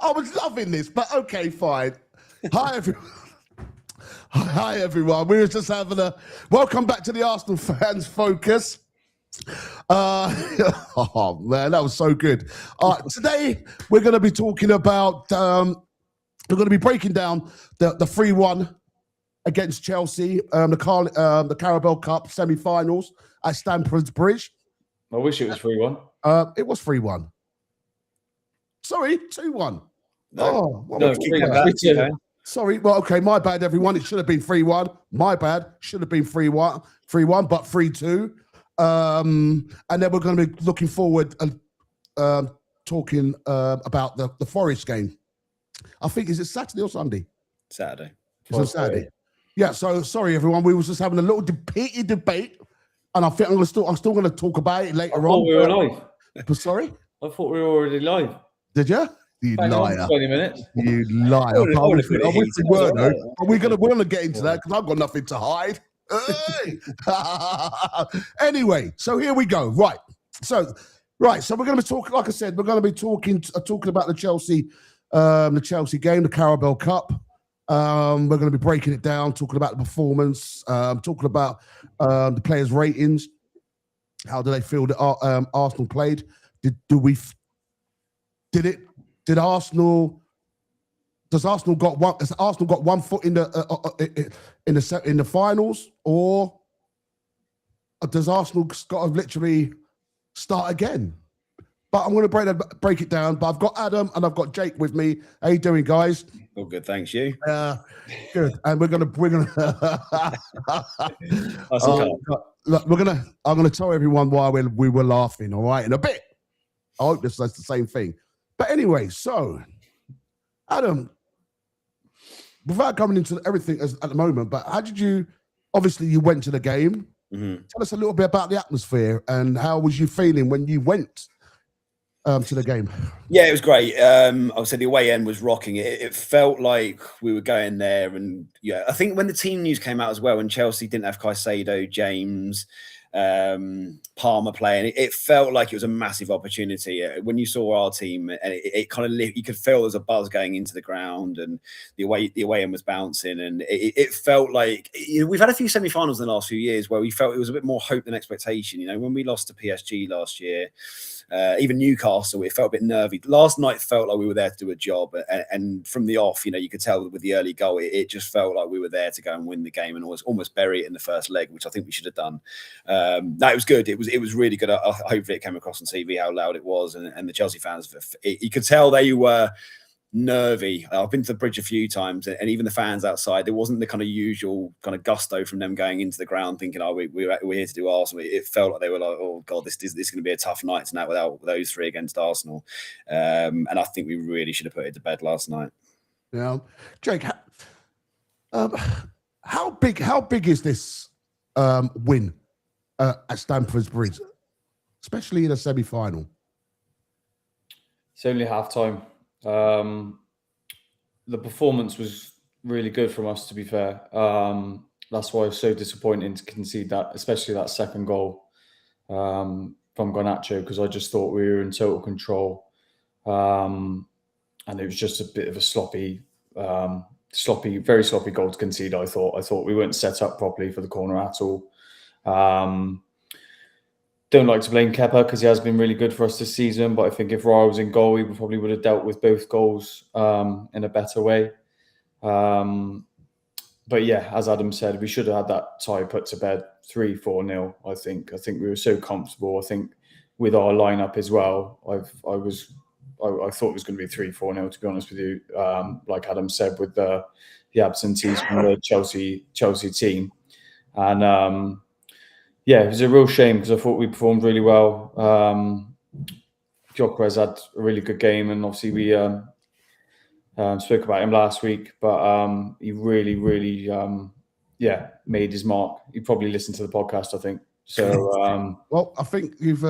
I was loving this, but okay, fine. Hi, everyone. Hi, everyone. We were just having welcome back to the Arsenal Fans Focus. Oh, man, that was so good. Today, we're going to be talking about, we're going to be breaking down the 3-1 against Chelsea, the Carabao Cup semi-finals at Stamford Bridge. I wish it was 3-1. It was 3-1. Sorry, 2-1. No, 3-2. Sorry, well, okay, my bad, everyone. It should have been 3-1. My bad. Should have been 3-1, but 3-2. And then we're going to be looking forward and talking about the Forest game. I think, is it Saturday or Sunday? Saturday. It's on Saturday. Yeah, so sorry, everyone. We was just having a little heated debate, and I think I'm still going to talk about it later on. I thought we were live. But sorry? I thought we were already live. Did you? You liar. 20 minutes. You liar. I wish we were, though. We're going to get into that because I've got nothing to hide. Hey! Anyway, so here we go. Right. So we're going to be talking, like I said, we're going to be talking about the Chelsea game, the Carabao Cup. We're going to be breaking it down, talking about the performance, talking about the players' ratings. How do they feel that Arsenal played? Has Arsenal got one foot in the finals, or does Arsenal got to literally start again? But I'm going to break it down. But I've got Adam and I've got Jake with me. How you doing, guys? All good, thanks. You? Good. And I'm gonna tell everyone why we were laughing. All right, in a bit. I hope that's the same thing. But anyway, so Adam, without coming into everything at the moment, but how did you? Obviously, you went to the game. Mm-hmm. Tell us a little bit about the atmosphere and how was you feeling when you went to the game? Yeah, it was great. Obviously, the away end was rocking. It felt like we were going there, and yeah, I think when the team news came out as well, when Chelsea didn't have Caicedo, James, Palmer playing, it felt like it was a massive opportunity. When you saw our team, and it kind of you could feel there was a buzz going into the ground, and the away end was bouncing, and it felt like, you know, we've had a few semi-finals in the last few years where we felt it was a bit more hope than expectation. You know, when we lost to PSG last year, even Newcastle, it felt a bit nervy. Last night felt like we were there to do a job, and from the off, you know, you could tell with the early goal, it just felt like we were there to go and win the game and almost bury it in the first leg, which I think we should have done. No, it was good. It was really good. Hopefully it came across on TV how loud it was, and the Chelsea fans, you could tell they were nervy. I've been to the bridge a few times, and even the fans outside, there wasn't the kind of usual kind of gusto from them going into the ground thinking, oh, we're here to do Arsenal. It felt like they were like, oh God, this is going to be a tough night tonight without those three against Arsenal. And I think we really should have put it to bed last night. Yeah, Jake, how big is this win at Stamford Bridge, especially in a semi-final? It's only half-time. The performance was really good from us, to be fair. That's why it was so disappointing to concede that, especially that second goal from Garnacho, because I just thought we were in total control. And it was just a bit of a very sloppy goal to concede, I thought we weren't set up properly for the corner at all. Don't like to blame Kepa because he has been really good for us this season, but I think if Raya was in goal, we probably would have dealt with both goals in a better way. But yeah, as Adam said, we should have had that tie put to bed 3-4-0. I think we were so comfortable. I think with our lineup as well, I thought it was going to be 3-4-0, to be honest with you. Like Adam said, with the absentees from the Chelsea team, and yeah, it was a real shame because I thought we performed really well. Gyökeres had a really good game, and obviously we spoke about him last week, but he really, really, made his mark. You probably listened to the podcast, I think. So, well, I think you've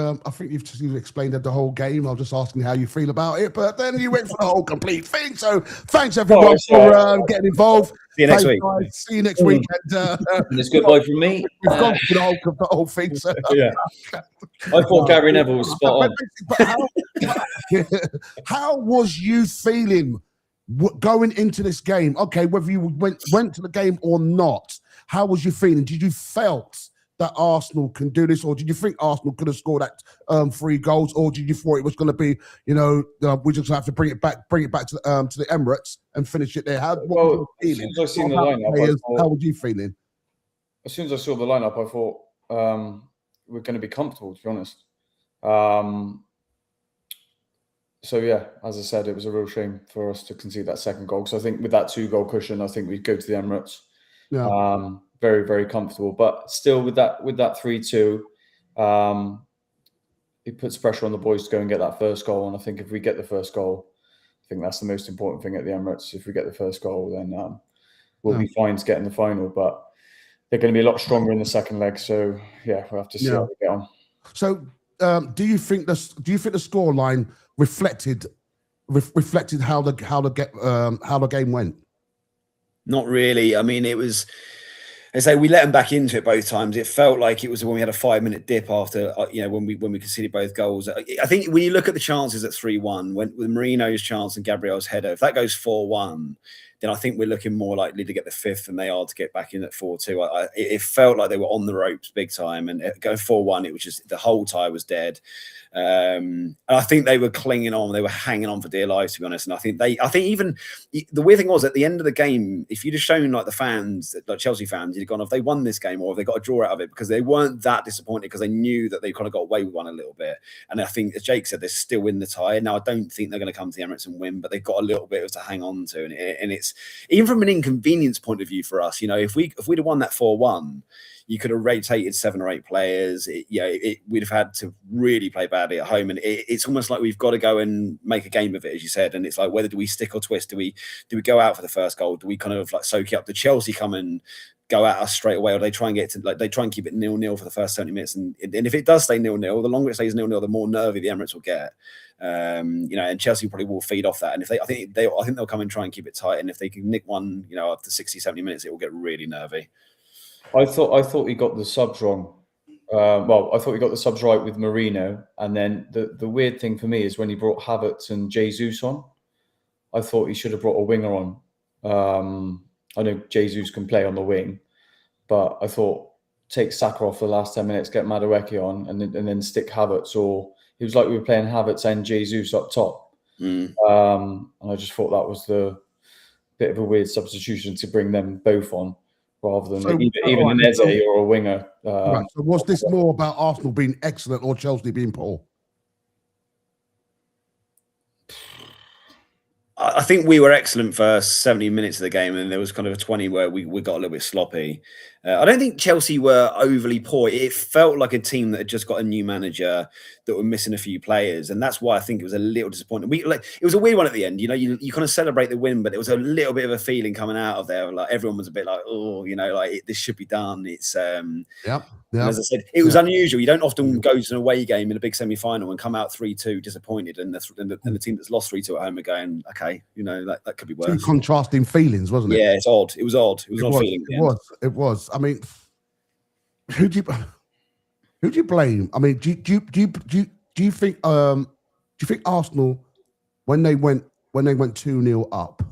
explained the whole game. I was just asking how you feel about it, but then you went for the whole complete thing. So, thanks everyone for getting involved. See you next week. Guys. See you next week. And it's goodbye from me. We've gone through the whole thing. So. Yeah, I thought Gary Neville was spot on. How was you feeling going into this game? Okay, whether you went to the game or not, how was you feeling? Did you felt that Arsenal can do this, or did you think Arsenal could have scored that 3 goals, or did you thought it was going to be, we just have to bring it back to the Emirates and finish it there? What was you feeling? As soon as I seen the lineup, how were you feeling? As soon as I saw the lineup, I thought we're going to be comfortable, to be honest. So yeah, as I said, it was a real shame for us to concede that second goal. So I think with that 2-goal cushion, I think we'd go to the Emirates. Yeah. Very, very comfortable. But still, with that 3-2, it puts pressure on the boys to go and get that first goal. And I think if we get the first goal, I think that's the most important thing at the Emirates. If we get the first goal, then we'll be fine to get in the final. But they're going to be a lot stronger in the second leg. So yeah, we'll have to see how we get on. So do you think the scoreline reflected how the game went? Not really. I mean, it was. I say we let them back into it both times. It felt like it was when we had a 5-minute dip after, when we conceded both goals. I think when you look at the chances at 3-1, with Marino's chance and Gabriel's header, if that goes 4-1, then I think we're looking more likely to get the 5th than they are to get back in at 4-2. It felt like they were on the ropes big time, and going 4-1, it was just the whole tie was dead. And I think they were clinging on, they were hanging on for dear lives, to be honest. And I think even the weird thing was at the end of the game, if you'd have shown like the fans, like Chelsea fans, you'd have gone, if they won this game or if they got a draw out of it, because they weren't that disappointed because they knew that they kind of got away with one a little bit. And I think, as Jake said, they're still in the tie. Now, I don't think they're going to come to the Emirates and win, but they've got a little bit to hang on to. And it's even from an inconvenience point of view for us, if we'd have won that 4-1, you could have rotated 7 or 8 players. We'd have had to really play badly at home, and it's almost like we've got to go and make a game of it, as you said. And it's like, whether do we stick or twist? Do we go out for the first goal? Do we kind of like soak it up? Do Chelsea come and go at us straight away, or they try and they try and keep it 0-0 for the first 70 minutes? And if it does stay 0-0, the longer it stays 0-0, the more nervy the Emirates will get. And Chelsea probably will feed off that. And I think they'll come and try and keep it tight. And if they can nick one, after 60, 70 minutes, it will get really nervy. I thought he got the subs wrong. I thought he got the subs right with Marino, and then the weird thing for me is when he brought Havertz and Jesus on, I thought he should have brought a winger on. I know Jesus can play on the wing, but I thought take Saka off the last 10 minutes, get Madueke on, and then stick Havertz. Or it was like we were playing Havertz and Jesus up top. And I just thought that was the bit of a weird substitution to bring them both on, rather than even an Eze or a winger. Right. So was this more about Arsenal being excellent or Chelsea being poor? I think we were excellent first 70 minutes of the game, and there was kind of a 20 where we got a little bit sloppy. I don't think Chelsea were overly poor. It felt like a team that had just got a new manager that were missing a few players, and that's why I think it was a little disappointing. It was a weird one at the end. You kind of celebrate the win, but there was a little bit of a feeling coming out of there. Like everyone was a bit like, this should be done. It's And as I said, it was unusual. You don't often go to an away game in a big semi-final and come out 3-2 disappointed, and the team that's lost 3-2 at home are going, okay, that could be worse. Two contrasting feelings, wasn't it? Yeah, it's odd. It was odd. It was an odd feeling. It was. I mean, who do you blame? I mean, do you think Arsenal, when they went 2-0 up,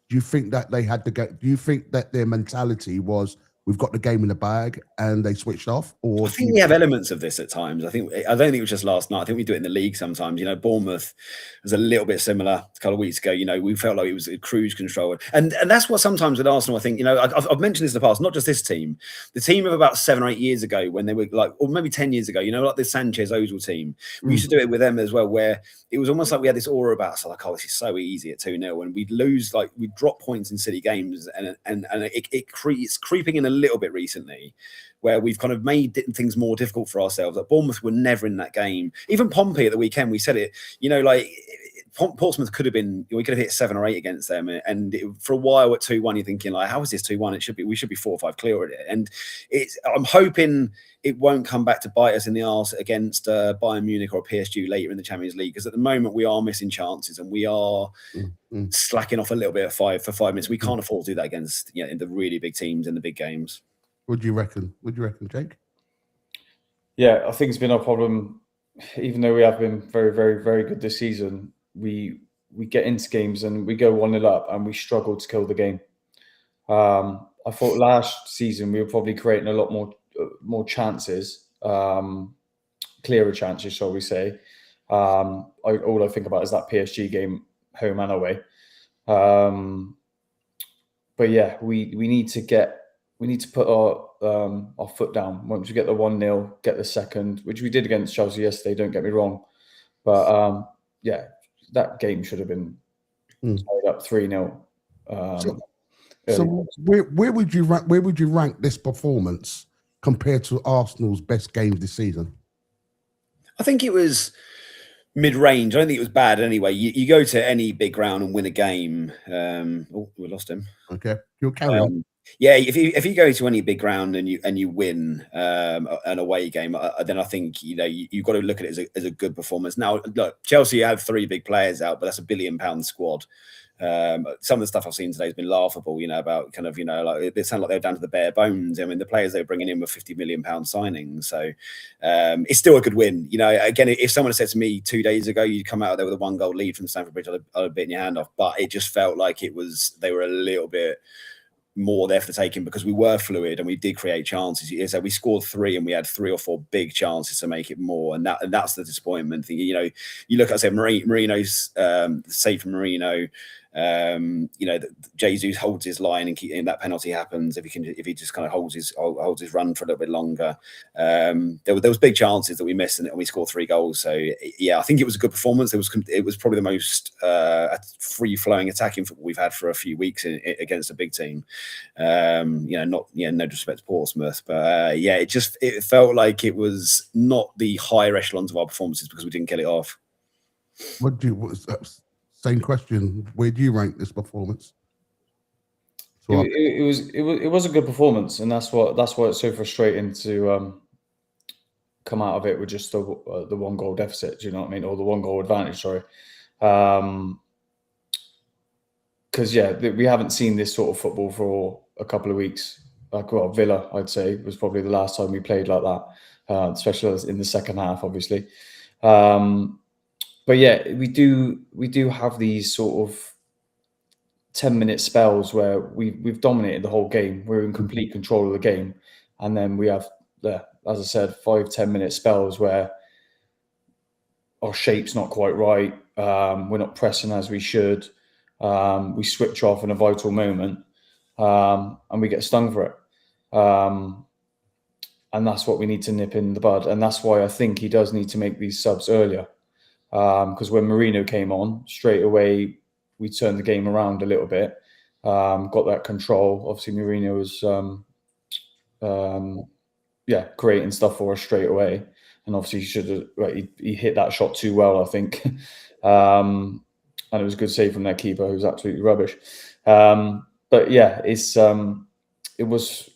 do you think that they had to get? Do you think that their mentality was, we've got the game in the bag, and they switched off? Or I think we have elements of this at times. I don't think it was just last night. I think we do it in the league sometimes. Bournemouth was a little bit similar a couple of weeks ago. We felt like it was a cruise control, and that's what sometimes with Arsenal, I think. I've mentioned this in the past. Not just this team, the team of about 7 or 8 years ago, when they were or maybe 10 years ago. Like the Sanchez Ozil team. We used to do it with them as well, where it was almost like we had this aura about us, like, oh, this is so easy at 2-0, and we'd lose, we'd drop points in City games, and it's creeping in a little bit recently, where we've kind of made things more difficult for ourselves. Like Bournemouth were never in that game. Even Pompey at the weekend, we said it. Portsmouth could have been. We could have hit 7 or 8 against them, and for a while at 2-1, you're thinking like, how is this 2-1? We should be 4 or 5 clear of it. And I'm hoping it won't come back to bite us in the arse against Bayern Munich or PSG later in the Champions League, because at the moment we are missing chances and we are slacking off a little bit for 5 minutes. We can't afford to do that against in the really big teams in the big games. What do you reckon? Jake? Yeah, I think it's been our problem even though we have been very, very, very good this season, we get into games and we go 1-0 up and we struggle to kill the game. I thought last season we were probably creating a lot more chances, clearer chances, shall we say. All I think about is that PSG game, home and away. But yeah, we need to put our foot down once we get the 1-0, get the second, which we did against Chelsea yesterday. Don't get me wrong, but yeah, that game should have been tied up 3-0. So where would you rank this performance compared to Arsenal's best games this season? I think it was mid-range. I don't think it was bad anyway. You go to any big ground and win a game. We lost him. Okay, you'll carry on. Yeah, if you go to any big ground and you win an away game, then I think you've got to look at it as a good performance. Now, look, Chelsea have 3 big players out, but that's a £1 billion squad. Some of the stuff I've seen today has been laughable. About kind of like it sounds like they're down to the bare bones. I mean, the players they're bringing in were £50 million signings, so it's still a good win. Again, if someone had said to me 2 days ago you'd come out there with a 1-goal lead from Stamford Bridge, I'd have bitten your hand off. But it just felt like they were a little bit more there for the taking because we were fluid and we did create chances. So we scored 3 and we had 3 or 4 big chances to make it more, and that's the disappointment thing. You look at, say, Marino's save from Marino. Jesus holds his line and that penalty happens if he just kind of holds his run for a little bit longer. There was big chances that we missed and we scored 3 goals. So yeah, I think it was a good performance. It was probably the most free flowing attacking football we've had for a few weeks against a big team. No disrespect to Portsmouth, but it felt like it was not the higher echelons of our performances because we didn't get it off. Same question. Where do you rank this performance? It was a good performance, and that's why it's so frustrating to come out of it with just the 1-goal deficit. Do you know what I mean? Or the 1-goal advantage. Sorry, because we haven't seen this sort of football for a couple of weeks. Villa, I'd say, was probably the last time we played like that, especially in the second half, obviously. But yeah, we do have these sort of 10-minute spells where we've dominated the whole game. We're in complete control of the game, and then we have, as I said, 5-10-minute spells where our shape's not quite right. We're not pressing as we should. We switch off in a vital moment, and we get stung for it. And that's what we need to nip in the bud. And that's why I think he does need to make these subs earlier. Because when Marino came on, straight away we turned the game around a little bit, got that control. Obviously, Marino was creating stuff for us straight away, and obviously he hit that shot too well, I think, and it was a good save from their keeper, who's absolutely rubbish. But yeah, we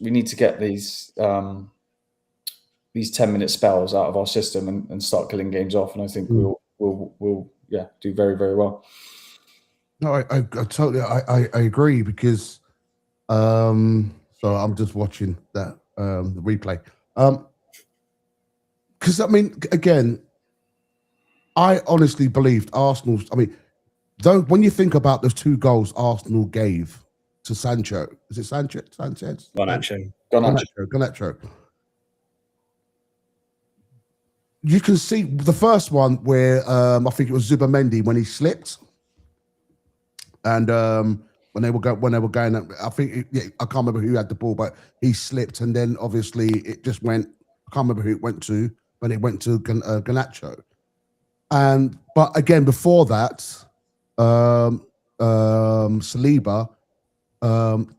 need to get these 10-minute spells out of our system and start killing games off, and I think we'll do very, very well. No, I totally agree because so I'm just watching that the replay because I mean, again, I honestly believed Arsenal's. I mean, when you think about those 2 goals Arsenal gave to Sancho, is it Sanchez? Garnacho. You can see the first one where I think it was Zubimendi when he slipped, and when they were going, I think I can't remember who had the ball, but he slipped, and then obviously it just went. I can't remember who it went to, but it went to Garnacho. But again, before that, Saliba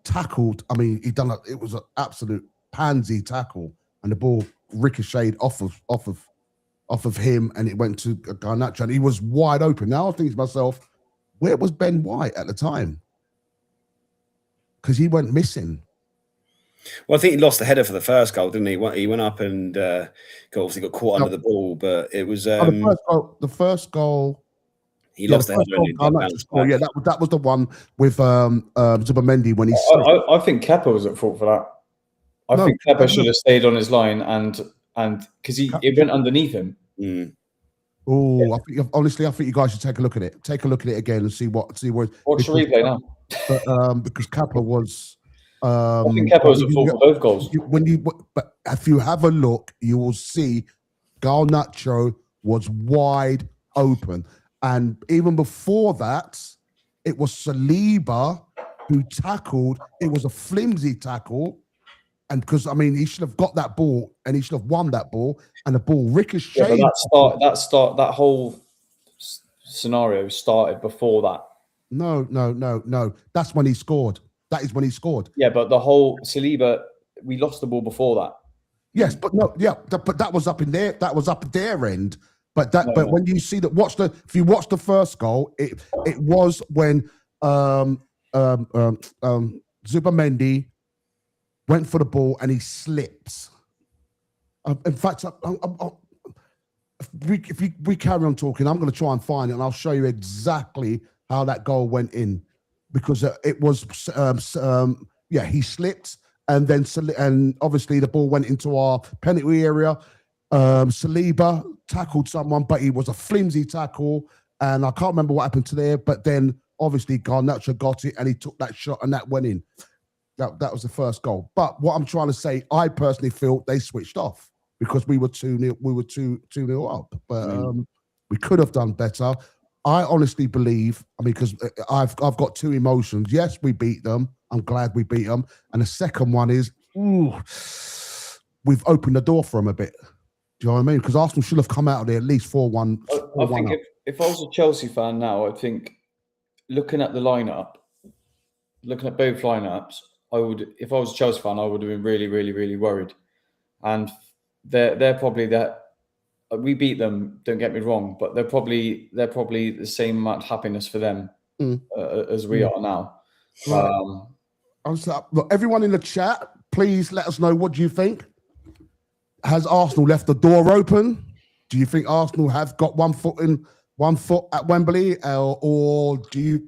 tackled. I mean, it was an absolute pansy tackle, and the ball ricocheted off of him, and it went to Garnacho, and he was wide open. Now I think to myself, where was Ben White at the time? Because he went missing. Well, I think he lost the header for the first goal, didn't he? He went up and obviously got caught under the ball, but it was the first goal. He lost the header. Yeah, that was the one with Zubimendi when he. I think Kepa was at fault for that. I think Kepa should have stayed on his line and because it went underneath him. Oh, honestly, I think you guys should take a look at it. Take a look at it again and see where. Watch the replay now. Because Kappa was. I think Kepa was at fault for both goals. But if you have a look, you will see Garnacho was wide open, and even before that, it was Saliba who tackled. It was a flimsy tackle, and because he should have got that ball and he should have won that ball, and the ball ricocheted. Yeah, but that whole scenario started before that. No. That's when he scored. That is when he scored. Yeah, but the whole Saliba, we lost the ball before that. Yes, but no, yeah, but that was up in there. That was up their end. But when you see that, if you watch the first goal, it was when Zubamendi went for the ball and he slips. In fact, if we carry on talking, I'm going to try and find it, and I'll show you exactly how that goal went in, because it was he slipped, and then obviously the ball went into our penalty area. Saliba tackled someone, but he was a flimsy tackle, and I can't remember what happened to there. But then obviously Garnacho got it, and he took that shot, and that went in. That was the first goal. But what I'm trying to say, I personally feel they switched off because we were 2-0. We were 2-0 up, but we could have done better. I honestly believe, because I've got two emotions. Yes, we beat them. I'm glad we beat them. And the second one is, we've opened the door for them a bit. Do you know what I mean? Because Arsenal should have come out of there at least 4-1. I think if I was a Chelsea fan now, I think looking at the lineup, looking at both lineups, if I was a Chelsea fan, I would have been really, really, really worried. And they're probably that. We beat them. Don't get me wrong, but they're probably the same amount of happiness for them as we are now. Right. Look, everyone in the chat, please let us know what do you think. Has Arsenal left the door open? Do you think Arsenal have got one foot at Wembley, or do you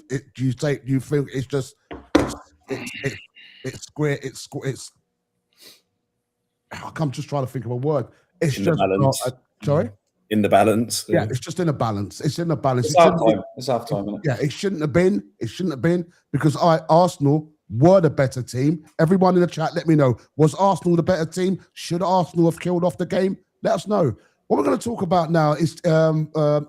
think it's just it's square? It's. I'm just trying to think of a word. It's in just sorry. In the balance. Yeah, it's just in a balance. It's in a balance. It's half time. It's half time, isn't it? Yeah, it shouldn't have been. It shouldn't have been, because Arsenal were the better team. Everyone in the chat, let me know. Was Arsenal the better team? Should Arsenal have killed off the game? Let us know. What we're going to talk about now is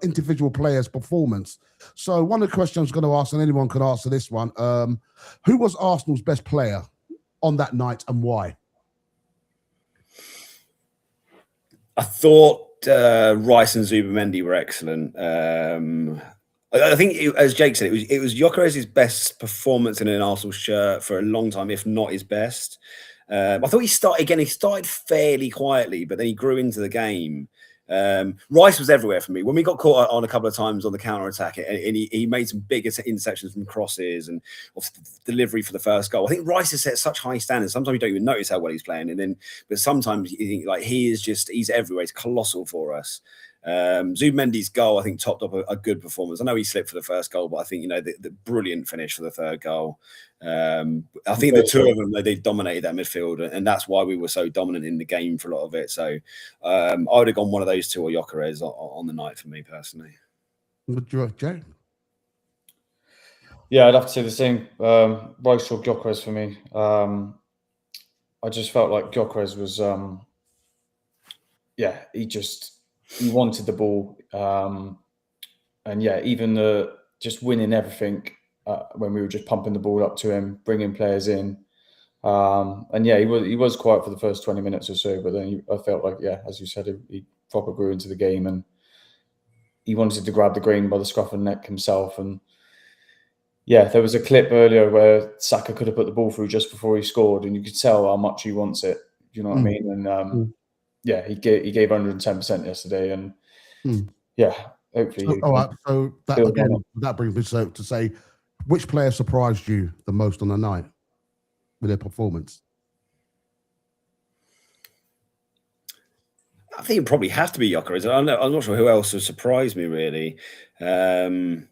individual players' performance. So one of the questions I'm going to ask, and anyone can answer this one, who was Arsenal's best player on that night and why? I thought Rice and Zubamendi were excellent. I think, as Jake said, it was Gyökeres' best performance in an Arsenal shirt for a long time, if not his best. I thought he started fairly quietly, but then he grew into the game. Rice was everywhere for me. When we got caught on a couple of times on the counter-attack, and he made some big interceptions from crosses and off the delivery for the first goal. I think Rice has set such high standards. Sometimes you don't even notice how well he's playing, but sometimes you think like he's everywhere. He's colossal for us. Zubamendi's goal, I think, topped up a good performance. I know he slipped for the first goal, but I think the brilliant finish for the third goal. I think the two of them, they dominated that midfield, and that's why we were so dominant in the game for a lot of it. So I would have gone one of those two or Gyökeres on the night for me personally. Would you, Jay? Yeah, I'd have to say the same. Rice or Gyökeres for me. I just felt like Gyökeres was, he wanted the ball, and even just winning everything. When we were just pumping the ball up to him, bringing players in. He was quiet for the first 20 minutes or so, but then I felt like, as you said, he proper grew into the game, and he wanted to grab the game by the scruff of the neck himself. And there was a clip earlier where Saka could have put the ball through just before he scored, and you could tell how much he wants it. Do you know what I mean? And he gave 110% yesterday, and hopefully. So that brings me to say, which player surprised you the most on the night with their performance? I think it probably has to be Gyökeres. I'm not sure who else has surprised me really. Again,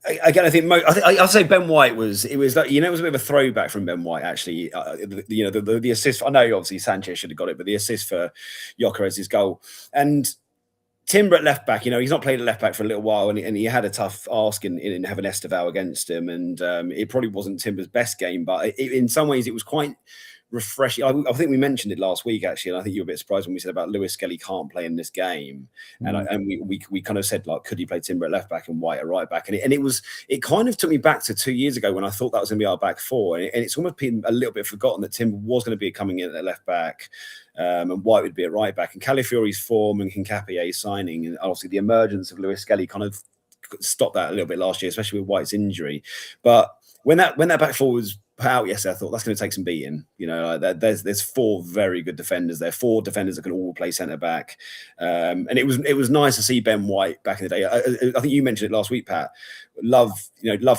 I think I'll say Ben White was. It was like, it was a bit of a throwback from Ben White actually. The assist. I know obviously Sanchez should have got it, but the assist for Gyökeres' goal, and Timber at left back, he's not played at left back for a little while, and he had a tough ask in having Esteval against him, and it probably wasn't Timber's best game, but in some ways it was quite refreshing. I think we mentioned it last week actually, and I think you were a bit surprised when we said about Lewis Skelly can't play in this game, and we kind of said like, could he play Timber at left back and White at right back, and it kind of took me back to 2 years ago when I thought that was going to be our back four, and it's almost been a little bit forgotten that Timber was going to be coming in at left back. And White would be at right back, and Calafiori's form and Hincapie's signing, and obviously the emergence of Lewis Skelly kind of stopped that a little bit last year, especially with White's injury. But when that back four was put out yesterday, I thought that's going to take some beating. There's 4 very good defenders there, 4 defenders that can all play centre back, and it was nice to see Ben White back in the day. I think you mentioned it last week, Pat. Love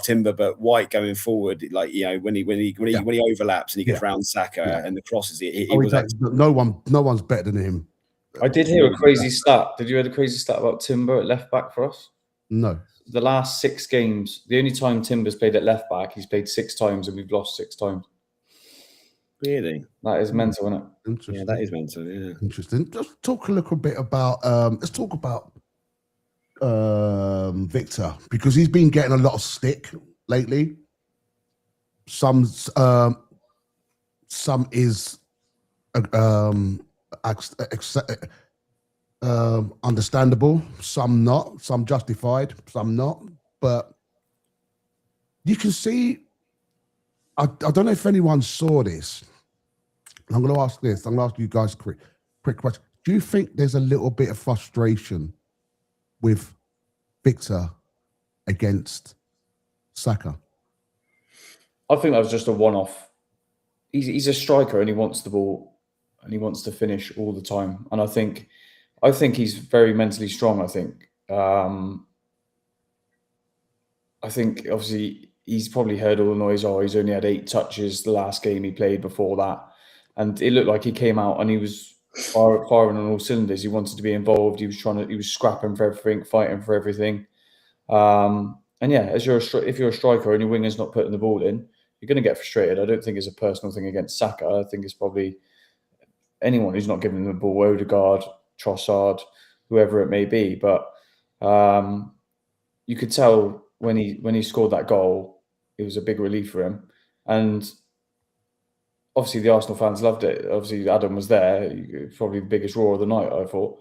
Timber, but White going forward, when he overlaps and he gets round Saka and the crosses, no one's better than him. I did hear a crazy stat. Did you hear the crazy stat about Timber at left back for us? No. The last 6 games, the only time Timber's played at left back, he's played 6 times and we've lost 6 times. Really? That is mental, isn't it? Interesting. Yeah, that is mental. Yeah. Interesting. Just talk a little bit about. Let's talk about Viktor, because he's been getting a lot of stick lately. Some is understandable, some not, some justified, some not. But you can see, I don't know if anyone saw this. I'm going to ask this. I'm going to ask you guys quick question. Do you think there's a little bit of frustration with Viktor against Saka? I think that was just a one-off. He's a striker and he wants the ball and he wants to finish all the time. And I think he's very mentally strong. I think obviously he's probably heard all the noise. Oh, he's only had 8 touches the last game he played before that. And it looked like he came out and he was firing on all cylinders. He wanted to be involved. He was scrapping for everything, fighting for everything. And yeah, if you're a striker and your winger's not putting the ball in, you're going to get frustrated. I don't think it's a personal thing against Saka. I think it's probably anyone who's not giving the ball, Odegaard, Trossard, whoever it may be. But you could tell when he scored that goal, it was a big relief for him. And obviously the Arsenal fans loved it. Obviously Adam was there, probably the biggest roar of the night, I thought.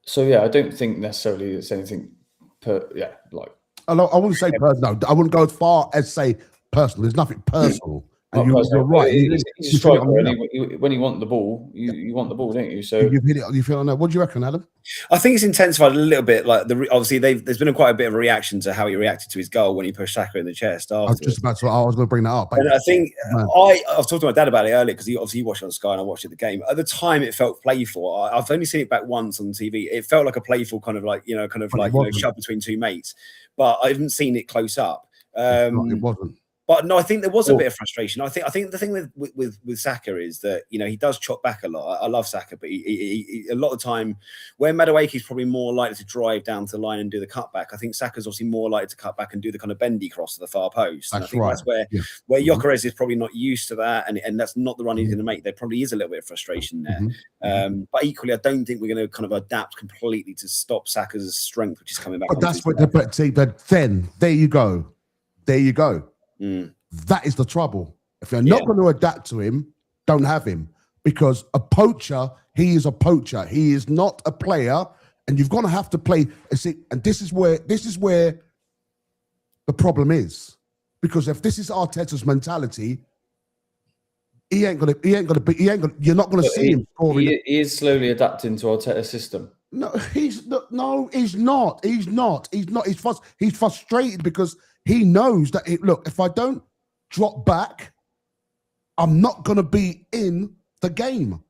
So yeah, I don't think necessarily it's anything I wouldn't say personal. I wouldn't go as far as say personal. There's nothing personal. And you're right. He's a striker, and when you want the ball, you want the ball, don't you? So you hit it. You feel on that. What do you reckon, Adam? I think it's intensified a little bit. Like obviously, there's been quite a bit of a reaction to how he reacted to his goal when he pushed Saka in the chest. I was just about to. I was going to bring that up. And I think I've talked to my dad about it earlier because he watched it on Sky and I watched it the game. At the time, it felt playful. I've only seen it back once on TV. It felt like a playful kind of shove between 2 mates. But I haven't seen it close up. It wasn't. But no, I think there was a bit of frustration. I think the thing with Saka is that he does chop back a lot. I love Saka, but he a lot of the time where Madueke's probably more likely to drive down to the line and do the cutback. I think Saka's obviously more likely to cut back and do the kind of bendy cross to the far post. And I think that's where Gyökeres is probably not used to that, and that's not the run he's going to make. There probably is a little bit of frustration there. But equally, I don't think we're going to kind of adapt completely to stop Saka's strength, which is coming back. But that's what. But see, but then there you go. That is the trouble. If you're not going to adapt to him, don't have him, because a poacher, he is a poacher. He is not a player, and you've got to have to play. And this is where the problem is, because if this is Arteta's mentality, you're not going to see him scoring. He is slowly adapting to Arteta's system. No, he's not. He's frustrated because he knows that if I don't drop back, I'm not going to be in the game.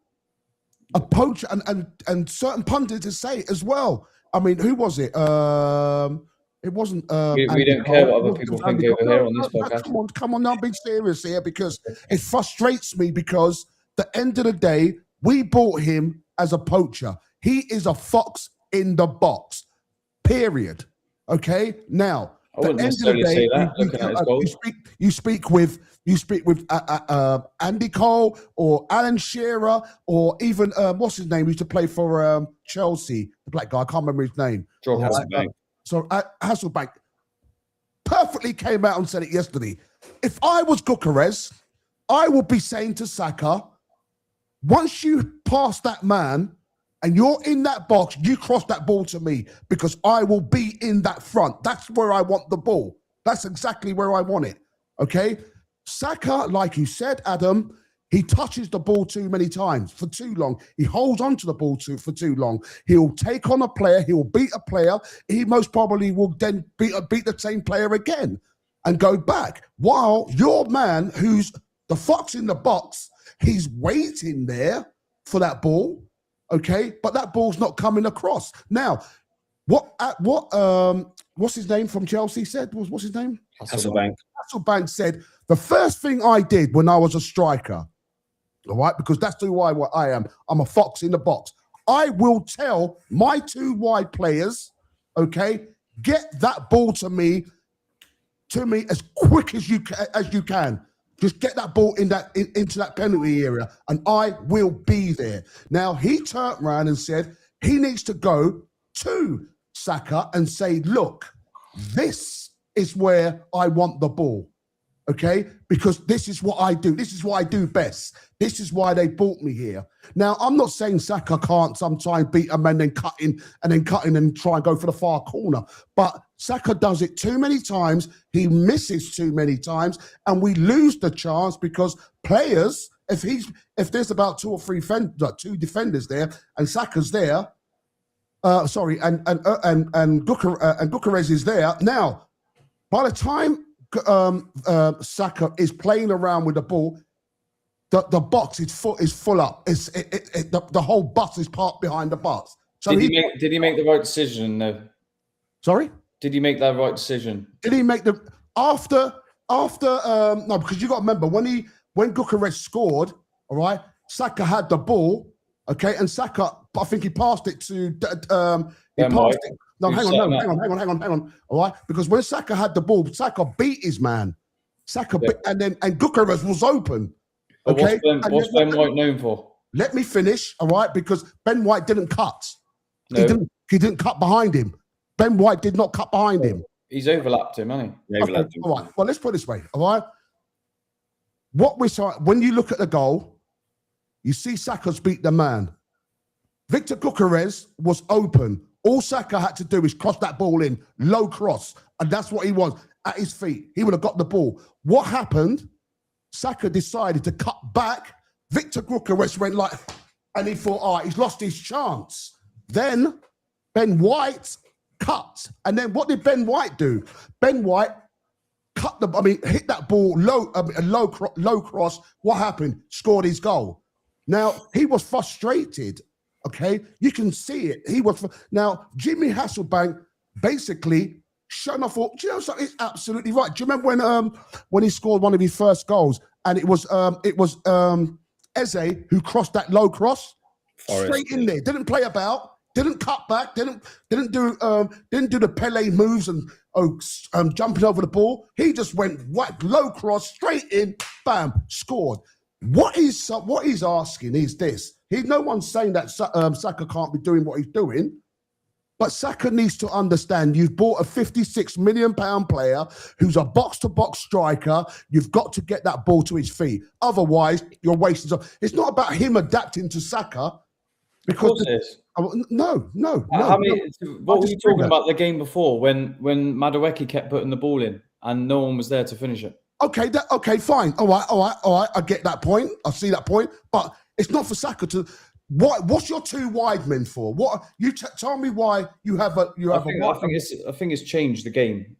A poacher, and certain pundits say it as well. I mean, who was it? It wasn't. We don't care what other people think over here on this podcast. Come on, now, be serious here, because it frustrates me, because at the end of the day, we bought him as a poacher. He is a fox in the box, period. Okay? Now, I wouldn't necessarily say that. Looking at his goals, you speak with Andy Cole or Alan Shearer or even what's his name? He used to play for Chelsea, the black guy. I can't remember his name. Hasselbank. So Hasselbank perfectly came out and said it yesterday. If I was Gyökeres, I would be saying to Saka, once you pass that man and you're in that box, you cross that ball to me because I will be in that front. That's where I want the ball. That's exactly where I want it. Okay? Saka, like you said, Adam, he touches the ball too many times for too long. He holds on to the ball for too long. He'll take on a player. He'll beat a player. He most probably will then beat the same player again and go back. While your man, who's the fox in the box, he's waiting there for that ball. Okay, but that ball's not coming across. Now, what's his name from Chelsea said? What's his name? Hasselbank. Hasselbank said, the first thing I did when I was a striker, all right, because that's who I am. I'm a fox in the box. I will tell my 2 wide players, okay, get that ball to me as quick as you can. Just get that ball into that penalty area, and I will be there. Now, he turned around and said he needs to go to Saka and say, look, this is where I want the ball, okay? Because this is what I do. This is what I do best. This is why they bought me here. Now, I'm not saying Saka can't sometimes beat a man and cut in and try and go for the far corner. But Saka does it too many times. He misses too many times. And we lose the chance because players, if there's about 2 or 3 2 defenders there and Saka's there, and Gyökeres is there. Now, by the time Saka is playing around with the ball, the box is full up. The whole bus is parked behind the bus. So did he make the right decision? No. Sorry? Did he make that right decision? Did he make the after no, because you got to remember when Gyökeres scored, all right, Saka had the ball, okay, and Saka, I think he passed it to hang on. All right, because when Saka had the ball, Saka beat his man. And Gyökeres was open. Okay, what's Ben White known for? Let me finish, all right, because Ben White didn't cut. No. He didn't cut behind him. Ben White did not cut behind him. He's overlapped him, hasn't he? Overlapped him. All right. Well, let's put it this way. All right. When you look at the goal, you see Saka's beat the man. Viktor Gyökeres was open. All Saka had to do is cross that ball in, low cross, and that's what he was at his feet. He would have got the ball. What happened? Saka decided to cut back. Viktor Gyökeres went like, and he thought, all right, he's lost his chance. Then Ben White cut. And then what did Ben White do? Ben White hit that ball low cross. What happened? Scored his goal. Now, he was frustrated, okay? You can see it. Now, Jimmy Hasselbank basically shut off. Do you know something? It's absolutely right. Do you remember when he scored one of his first goals and it was Eze who crossed that low cross straight in there, didn't play about, didn't cut back, didn't do the Pele moves and jumping over the ball. He just went whack, low cross, straight in, bam, scored. What he's asking is this. No one's saying that Saka can't be doing what he's doing, but Saka needs to understand you've bought a £56 million player who's a box-to-box striker. You've got to get that ball to his feet. Otherwise, you're wasting time. It's not about him adapting to Saka. Because of course it is. No. What were you talking about the game before when Madueke kept putting the ball in and no one was there to finish it? Okay, fine. All right. I get that point. I see that point. But it's not for Saka to. What's your 2 wide men for? What tell me why you have a. I think it's changed the game.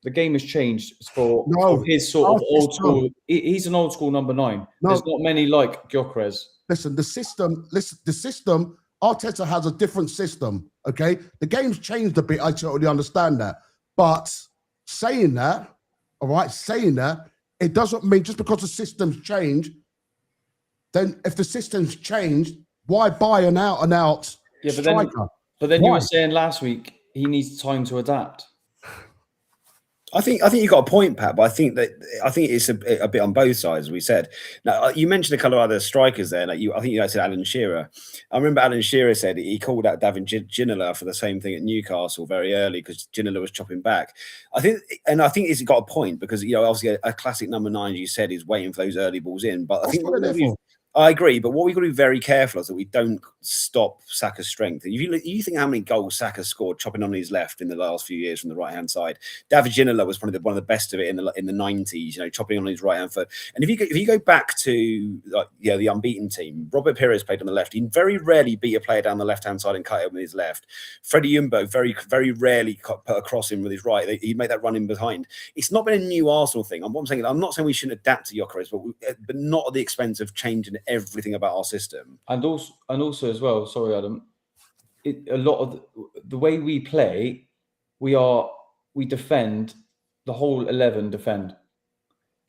The game has changed for his sort of old school. He's an old school number 9. No. There's not many like Gyökeres. Listen, the system. Arteta has a different system. Okay, the game's changed a bit. I totally understand that, but saying that, it doesn't mean just because the system's changed. Then, if the system's changed, why buy an out striker? But then you were saying last week he needs time to adapt. I think you got a point, Pat, but I think it's a bit on both sides, as we said. Now, you mentioned a couple of other strikers there. I think you guys said Alan Shearer. I remember Alan Shearer said he called out David Ginola for the same thing at Newcastle very early because Ginola was chopping back. I think he's got a point because obviously a classic number 9, as you said, is waiting for those early balls in. But I think I agree, but what we've got to be very careful is that we don't stop Saka's strength. If you think how many goals Saka scored chopping on his left in the last few years from the right-hand side, David Ginola was probably one of the best of it in the 90s, chopping on his right-hand foot. And if you go back to the unbeaten team, Robert Pires played on the left. He very rarely beat a player down the left-hand side and cut it with his left. Freddie Ljungberg very, very rarely put a cross in with his right. He'd make that run in behind. It's not been a new Arsenal thing. I'm not saying we shouldn't adapt to Gyökeres, but not at the expense of changing everything about our system. And also as well, sorry, Adam, a lot of the way we play, we defend, the whole 11 defend.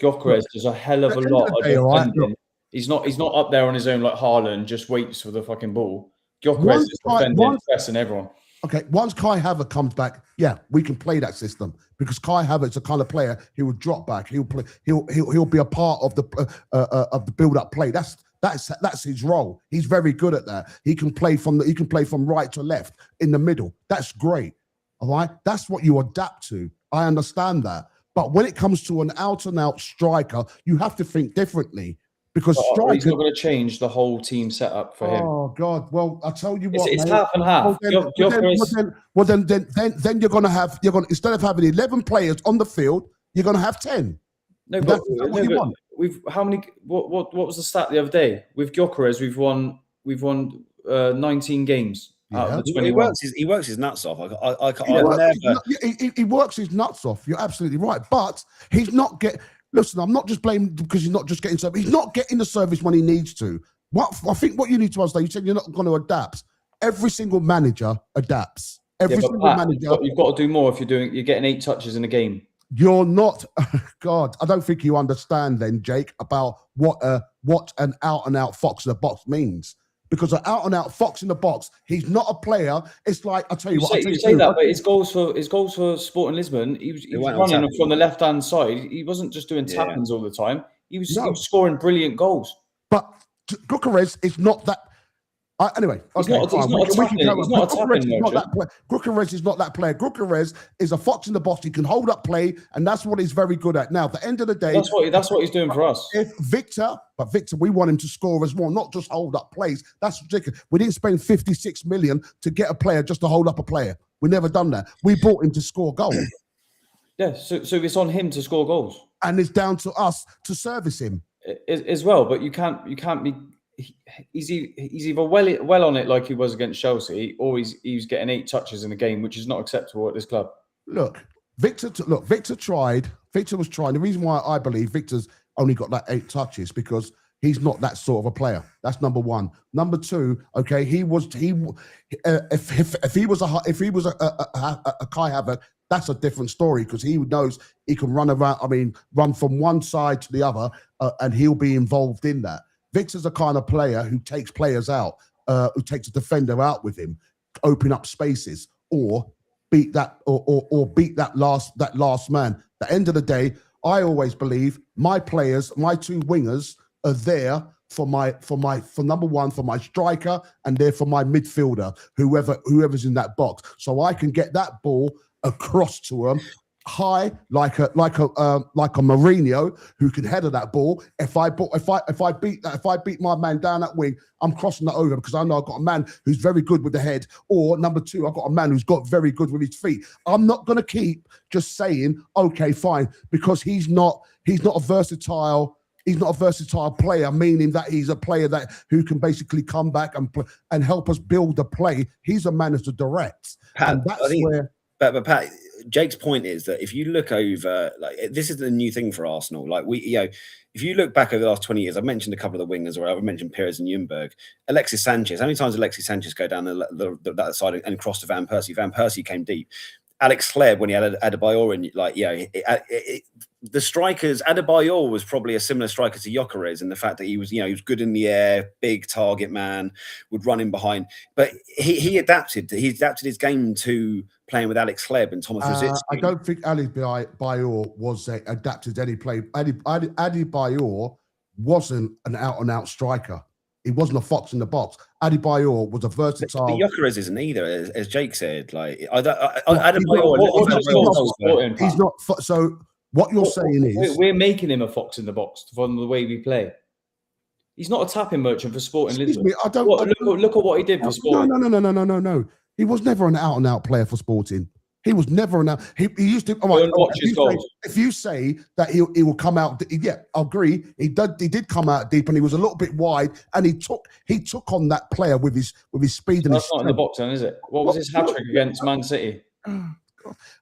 Gyökeres does a hell of a lot of defending. Right? He's not up there on his own like Haaland, just waits for the fucking ball. Gyökeres is defending, pressing everyone. Okay, once Kai Havertz comes back, we can play that system because Kai Havertz is the kind of player he will drop back. He'll play. He'll be a part of the build-up play. That's his role. He's very good at that. He can play from right to left in the middle. That's great. All right, that's what you adapt to. I understand that, but when it comes to an out-and-out striker, you have to think differently. Because he's not going to change the whole team setup for him. Oh God! Well, I tell you what, it's half and half. Then you're going to have instead of having 11 players on the field, you're going to have 10. No, but how many? What was the stat the other day? With Gyökeres, we've won 19 games out of the 21. He works his nuts off. He works his nuts off. You're absolutely right, but he's not getting. Listen, I'm not just blaming because he's not just getting service. He's not getting the service when he needs to. I think what you need to understand, you said you're not going to adapt. Every single manager adapts. Every single manager. You've got to do more if you're getting 8 touches in a game. You're not, God, I don't think you understand then, Jake, about what an out-and-out fox in the box means. Because an out-and-out fox in the box, he's not a player. It's like, I'll tell you what. You say that, but his goals for Sporting Lisbon, he was running from the left-hand side. He wasn't just doing tap-ins all the time. He was scoring brilliant goals. But Gyökeres is not that. Anyway, Gyökeres is not that player. Gyökeres is a fox in the box. He can hold up play, and that's what he's very good at. Now, at the end of the day, that's what he's doing for us. Victor, we want him to score as well, not just hold up plays. That's ridiculous. We didn't spend 56 million to get a player just to hold up a player. We never done that. We bought him to score goals. Yeah, so it's on him to score goals, and it's down to us to service him as well. But you can't be. He's either well on it like he was against Chelsea, or he's getting 8 touches in a game, which is not acceptable at this club. Victor tried. Victor was trying. The reason why I believe Victor's only got that 8 touches because he's not that sort of a player. That's number one. Number two, okay, if he was a Kai Havertz, that's a different story because he knows he can run around. I mean, run from one side to the other, and he'll be involved in that. Victor's the kind of player who takes players out, who takes a defender out with him, open up spaces, or beat that, or beat that last man. At the end of the day, I always believe my players, my 2 wingers, are there for number one, for my striker, and there for my midfielder, whoever's in that box, so I can get that ball across to them. High, like a Mourinho who can header that ball. If I beat my man down that wing, I'm crossing that over because I know I've got a man who's very good with the head. Or number 2, I've got a man who's got very good with his feet. I'm not going to keep just saying okay, fine, because he's not a versatile. He's not a versatile player, meaning that he's a player who can basically come back and help us build the play. He's a man who directs. Pat, But Pat, Jake's point is that if you look over, like, this is the new thing for Arsenal. Like, if you look back over the last 20 years, I've mentioned a couple of the wingers, or I've mentioned Pires and Ljungberg. Alexis Sanchez. How many times did Alexis Sanchez go down that side and cross to Van Persie? Van Persie came deep. Alex Hleb, when he had Adebayor in, the strikers, Adebayor was probably a similar striker to Gyökeres in the fact that he was good in the air, big target man, would run in behind. But he adapted. He adapted his game to playing with Alex Hleb and Thomas Rosicky. I don't think Adebayor was adapted to any play. Adebayor wasn't an out-and-out striker. He wasn't a fox in the box. Adebayor was a versatile. But Gyökeres isn't either, as Jake said. Like he's not. So what you're saying is we're making him a fox in the box from the way we play. He's not a tapping merchant for Sporting Lisbon. Me, I don't. Look at what he did for Sporting. No. He was never an out-and-out player for Sporting. He was never an out. He used to. If you say that he will come out, yeah, I agree. He did come out deep, and he was a little bit wide, and he took on that player with his speed. And that's not in the box, then, is it? What was his hat trick against Man City?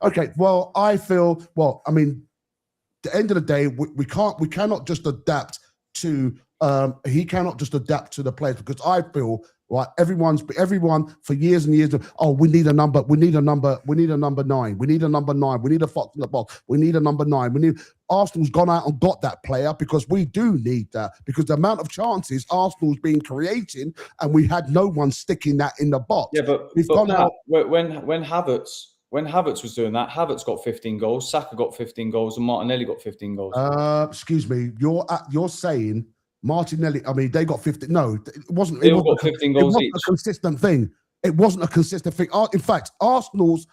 Okay, well, I feel. Well, I mean, at the end of the day, we cannot just adapt to. He cannot just adapt to the players, because I feel. Right, everyone for years and years. We need a number 9. We need a number 9. We need a number 9. We need a fox in the box. We need a number 9. Arsenal's gone out and got that player, because we do need that, because the amount of chances Arsenal's been creating, and we had no one sticking that in the box. Yeah, but we've gone out when Havertz was doing that. Havertz got 15 goals, Saka got 15 goals, and Martinelli got 15 goals. Excuse me, you're saying. Martinelli, I mean, they got 50. No, it wasn't. They all got 15 goals each. A consistent thing. It wasn't a consistent thing. In fact, Arsenal's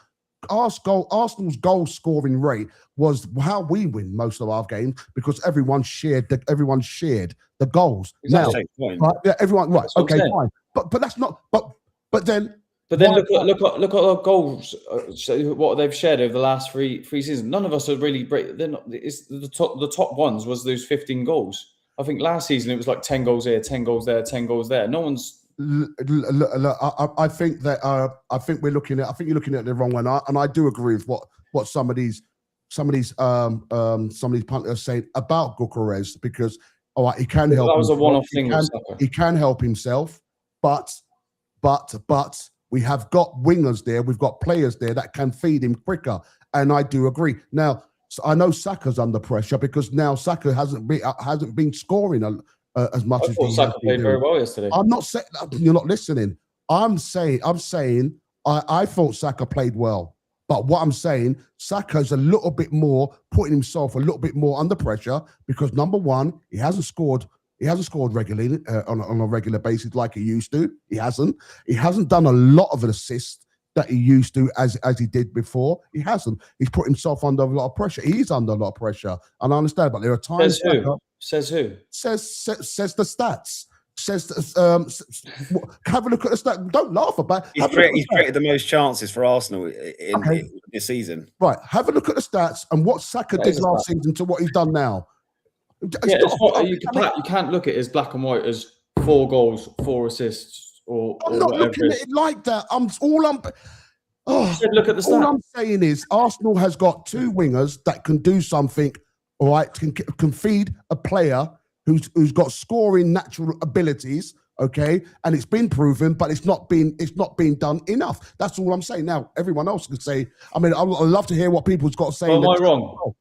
goal scoring rate was how we win most of our games, because everyone shared the goals. Exactly. Now, yeah, everyone. Right. Okay. Fine. But that's not. But then. But then look at our goals. What they've shared over the last three seasons. None of us are really great. They're not. It's the top ones was those 15 goals. I think last season it was like 10 goals here, 10 goals there, 10 goals there. No one's. Look, I think that I think you're looking at it the wrong way, and I do agree with what some of these punters are saying about Gyökeres, because he can help. That was a one-off thing. He can help himself, but we have got wingers there. We've got players there that can feed him quicker, and I do agree. Now, so I know Saka's under pressure, because now Saka hasn't been scoring as much as he Saka played very well yesterday. I'm not saying you're not listening. I'm saying I thought Saka played well, but what I'm saying, Saka's a little bit more putting himself a little bit more under pressure, because number one, he hasn't scored regularly on a regular basis like he used to. He hasn't done a lot of assists that he used to as he did before. He hasn't. He's put himself under a lot of pressure. He's under a lot of pressure, and I understand. But there are times. Says who? Says the stats. Have a look at the stats. Don't laugh about it. He's created the most chances for Arsenal in this season. Right. Have a look at the stats and what Saka did last season to what he's done now. Yeah, you can't look at it as black and white as 4 goals, 4 assists. I'm not looking at it like that. Look at the stats. All I'm saying is Arsenal has got 2 wingers that can do something. All right, can feed a player who's got scoring natural abilities. Okay, and it's been proven, but it's not been done enough. That's all I'm saying. Now, everyone else can say. I mean, I'd love to hear what people's got to say. So am I wrong?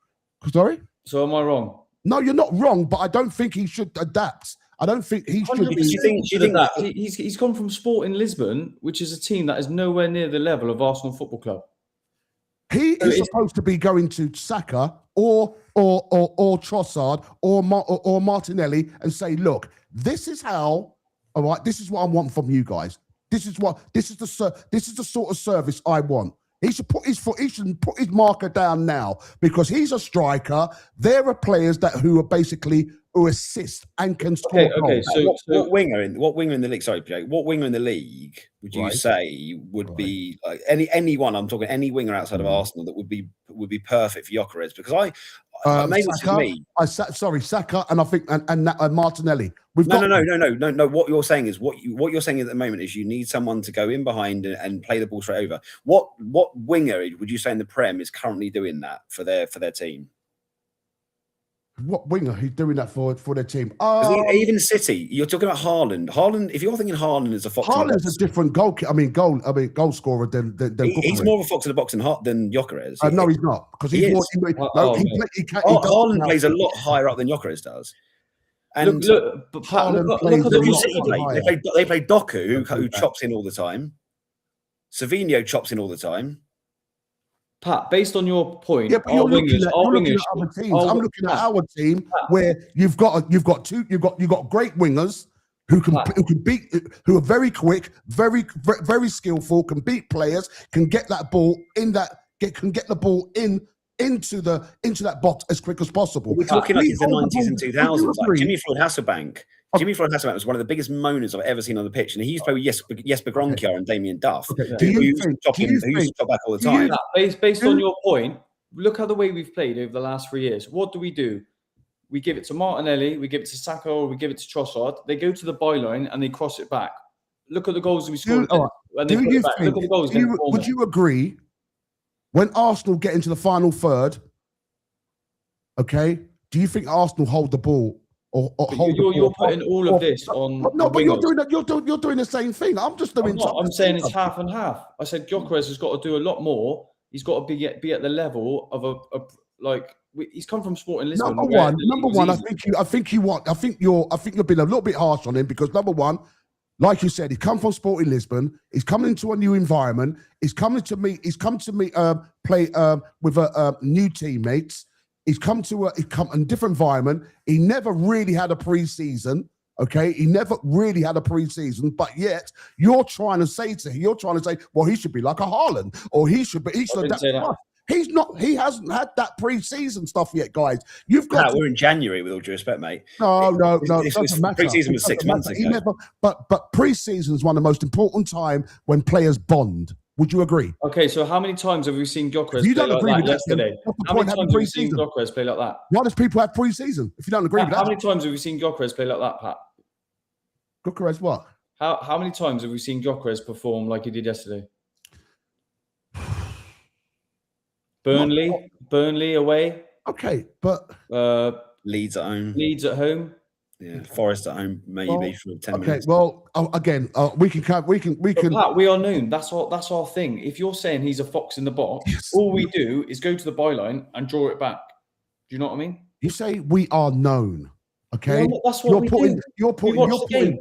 Sorry. So am I wrong? No, you're not wrong, but I don't think he should adapt. I don't think he should. Do you think that he's gone from Sporting Lisbon, which is a team that is nowhere near the level of Arsenal Football Club? He is supposed to be going to Saka or Trossard or Martinelli and say, look, this is how. All right, this is what I want from you guys. This is the sort of service I want. He should put his marker down now, because he's a striker. There are players who assist and can score. Okay. So what winger in the league? Sorry, Jake. What winger in the league would you say would be like anyone? I'm talking any winger outside of Arsenal that would be perfect for Gyökeres, because Saka, and I think and Martinelli. No. What you're saying is what you're saying at the moment is you need someone to go in behind and play the ball straight over. What winger would you say in the Prem is currently doing that for their team? what winger who's doing that for their team? Even City, you're talking about Haaland. Haaland, if you're thinking Haaland is a fox, Haaland's a different goal scorer than he's more of a fox in the box than Gyökeres. No, he's not, because Haaland plays a lot higher up than Gyökeres does. And look at the City they play Doku, who chops in all the time. Savinho chops in all the time. Pat, based on your point, but you're looking at other teams. I'm looking at our team where you've got great wingers who are very quick, very skillful, can beat players, can get that ball can get the ball into that box as quick as possible. We're talking like it's the 90s and 2000s. Like Jimmy Floyd Hasselbank. Jimmy Floyd Hasselbank was one of the biggest moaners I've ever seen on the pitch, and he used to play with Jesper Grønkjær and Damien Duff, who used to chop back all the time. Based on your point, look at the way we've played over the last 3 years. What do? We give it to Martinelli, we give it to Saka, or we give it to Trossard. They go to the byline and they cross it back. Look at the goals we scored. Look at the goals. Would you agree, when Arsenal get into the final third, okay, do you think Arsenal hold the ball? You're putting all of this on. No, but you're doing the same thing. I'm just doing. I'm saying it's half and half. I said Gyökeres has got to do a lot more. He's got to be at the level of he's come from Sporting Lisbon. Number one. I think you're being a little bit harsh on him, because number one, like you said, he's come from Sporting Lisbon. He's coming into a new environment. He's come to play with new teammates. He's come to a different environment. He never really had a pre-season. Okay, he never really had a pre-season, but yet you're trying to say, well, he should be like a Haaland, or he should adapt. He's not. He hasn't had that pre-season stuff yet, guys. We're in January, with all due respect, mate. No. Doesn't matter. Pre-season was 6 months ago. But pre-season is one of the most important time when players bond. Would you agree? Okay, so how many times have we seen Gyökeres play like that yesterday? How many times have we seen Gyökeres play like that? Why does people have pre-season if you don't agree with that? How many times have we seen Gyökeres play like that, Pat? Gyökeres what? How many times have we seen Gyökeres perform like he did yesterday? Burnley away. Okay, but Leeds at home. Yeah, Forest at home, maybe for 10 minutes. Okay, well, again, we can. Pat, we are known. That's our thing. If you're saying he's a fox in the box, all we do is go to the byline and draw it back. Do you know what I mean? You say we are known. Okay, that's what we do.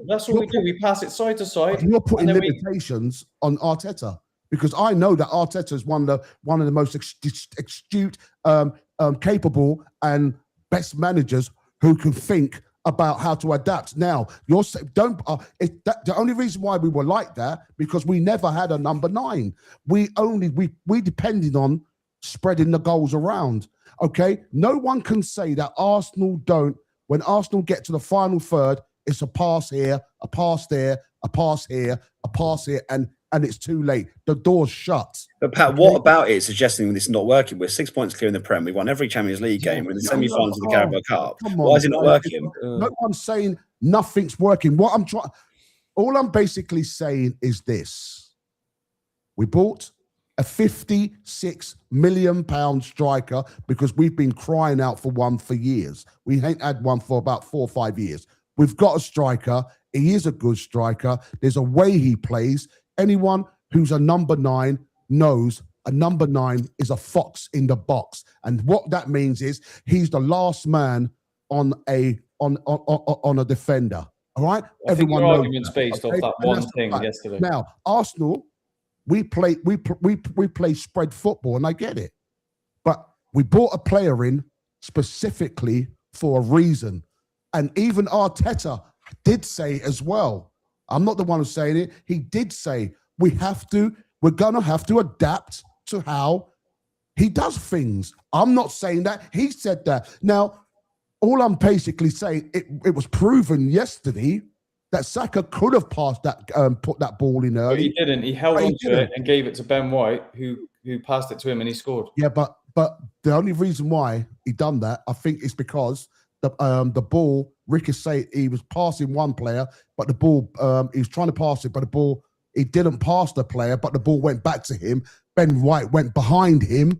That's what we do. We pass it side to side. You're putting limitations on Arteta, because I know that Arteta is one of the most astute, capable, and best managers who can think about how to adapt. Now, the only reason why we were like that, because we never had a number 9. We depended on spreading the goals around. Okay, no one can say that Arsenal don't. When Arsenal get to the final third, it's a pass here, a pass there, a pass here, a pass here, and it's too late. The door's shut. But Pat, what about it suggesting this is not working? We're 6 points clear in the Prem. We won every Champions League game. We're in the semi-finals of the Carabao Cup. Why is it not working? No one's saying nothing's working. All I'm basically saying is this: we bought a £56 million striker because we've been crying out for one for years. We ain't had one for about 4 or 5 years. We've got a striker. He is a good striker. There's a way he plays. Anyone who's a number 9 knows a number 9 is a fox in the box, and what that means is he's the last man on a defender. All right, everyone knows argument's based off that one thing yesterday. Now, Arsenal, we play spread football, and I get it, but we brought a player in specifically for a reason, and even Arteta did say as well. I'm not the one who's saying it. He did say we're going to have to adapt to how he does things. I'm not saying that. He said that. Now, all I'm basically saying, it was proven yesterday that Saka could have passed that, put that ball in early. But he didn't. He held on to it and gave it to Ben White, who passed it to him, and he scored. Yeah, but the only reason why he done that, I think, is because the ball ricochet. He was passing one player, but the ball he was trying to pass it, but the ball he didn't pass the player, but the ball went back to him. Ben White went behind him,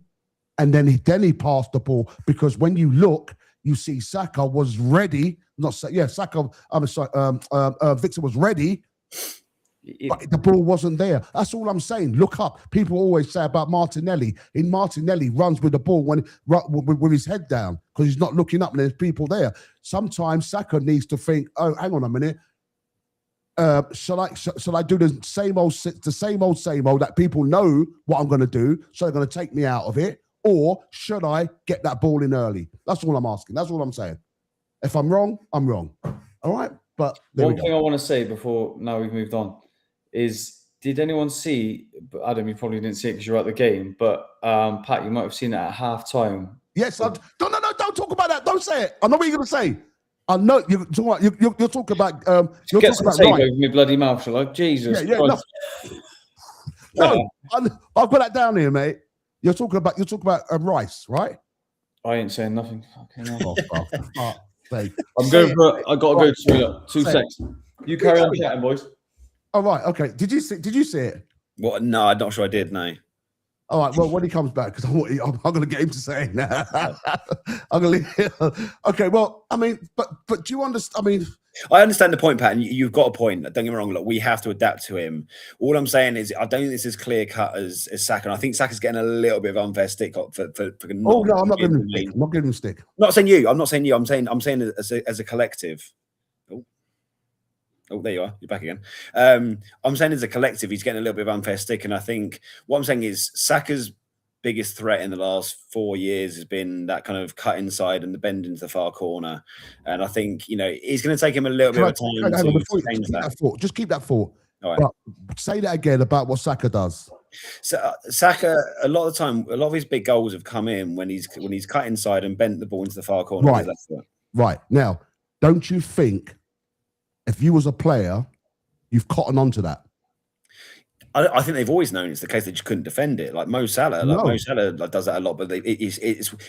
and then he passed the ball, because when you look, you see Saka was ready. Saka. I'm sorry. Victor was ready. But the ball wasn't there. That's all I'm saying. Look up. People always say about Martinelli. Martinelli runs with the ball with his head down because he's not looking up and there's people there. Sometimes Saka needs to think, oh, hang on a minute. Shall I do the same old that people know what I'm going to do, so they're going to take me out of it? Or should I get that ball in early? That's all I'm asking. That's all I'm saying. If I'm wrong, I'm wrong. All right? But one thing I want to say before now we've moved on is, did anyone see, Adam, you probably didn't see it because you were at the game, but Pat, you might have seen it at half time. Yes, don't talk about that. Don't say it. I know what you're going to say. I know you're talking about you're Get talking about some right. over my bloody mouth, shall I? Jesus. Yeah, no, I've got that down here, mate. You're talking about Rice, right? I ain't saying nothing. Fucking hell. I'm going for. I got to go 2 seconds. You carry on chatting, boys. All right, okay. Did you see it? What? No, I'm not sure I did. No. All right. Well, when he comes back, because I'm going to get him to say it now. I'm going to. Okay. Well, I mean, but do you understand? I mean, I understand the point, Pat, and you've got a point. Don't get me wrong. Look, we have to adapt to him. All I'm saying is, I don't think this is clear cut as Saka. And I think Saka's getting a little bit of unfair stick for oh no, I'm not giving him stick. I'm not giving him stick. Not saying you. I'm not saying you. I'm saying as a collective. Oh, there you are. You're back again. I'm saying as a collective, he's getting a little bit of unfair stick. And I think what I'm saying is Saka's biggest threat in the last 4 years has been that kind of cut inside and the bend into the far corner. And I think, it's going to take him a little bit of time to change that. Just keep that thought. All right. But say that again about what Saka does. So Saka, a lot of the time, a lot of his big goals have come in when he's cut inside and bent the ball into the far corner. Right. Right. Now, don't you think if you was a player, you've cottoned onto that? I think they've always known it's the case that you couldn't defend it. Like Mo Salah, Mo Salah does that a lot. But it's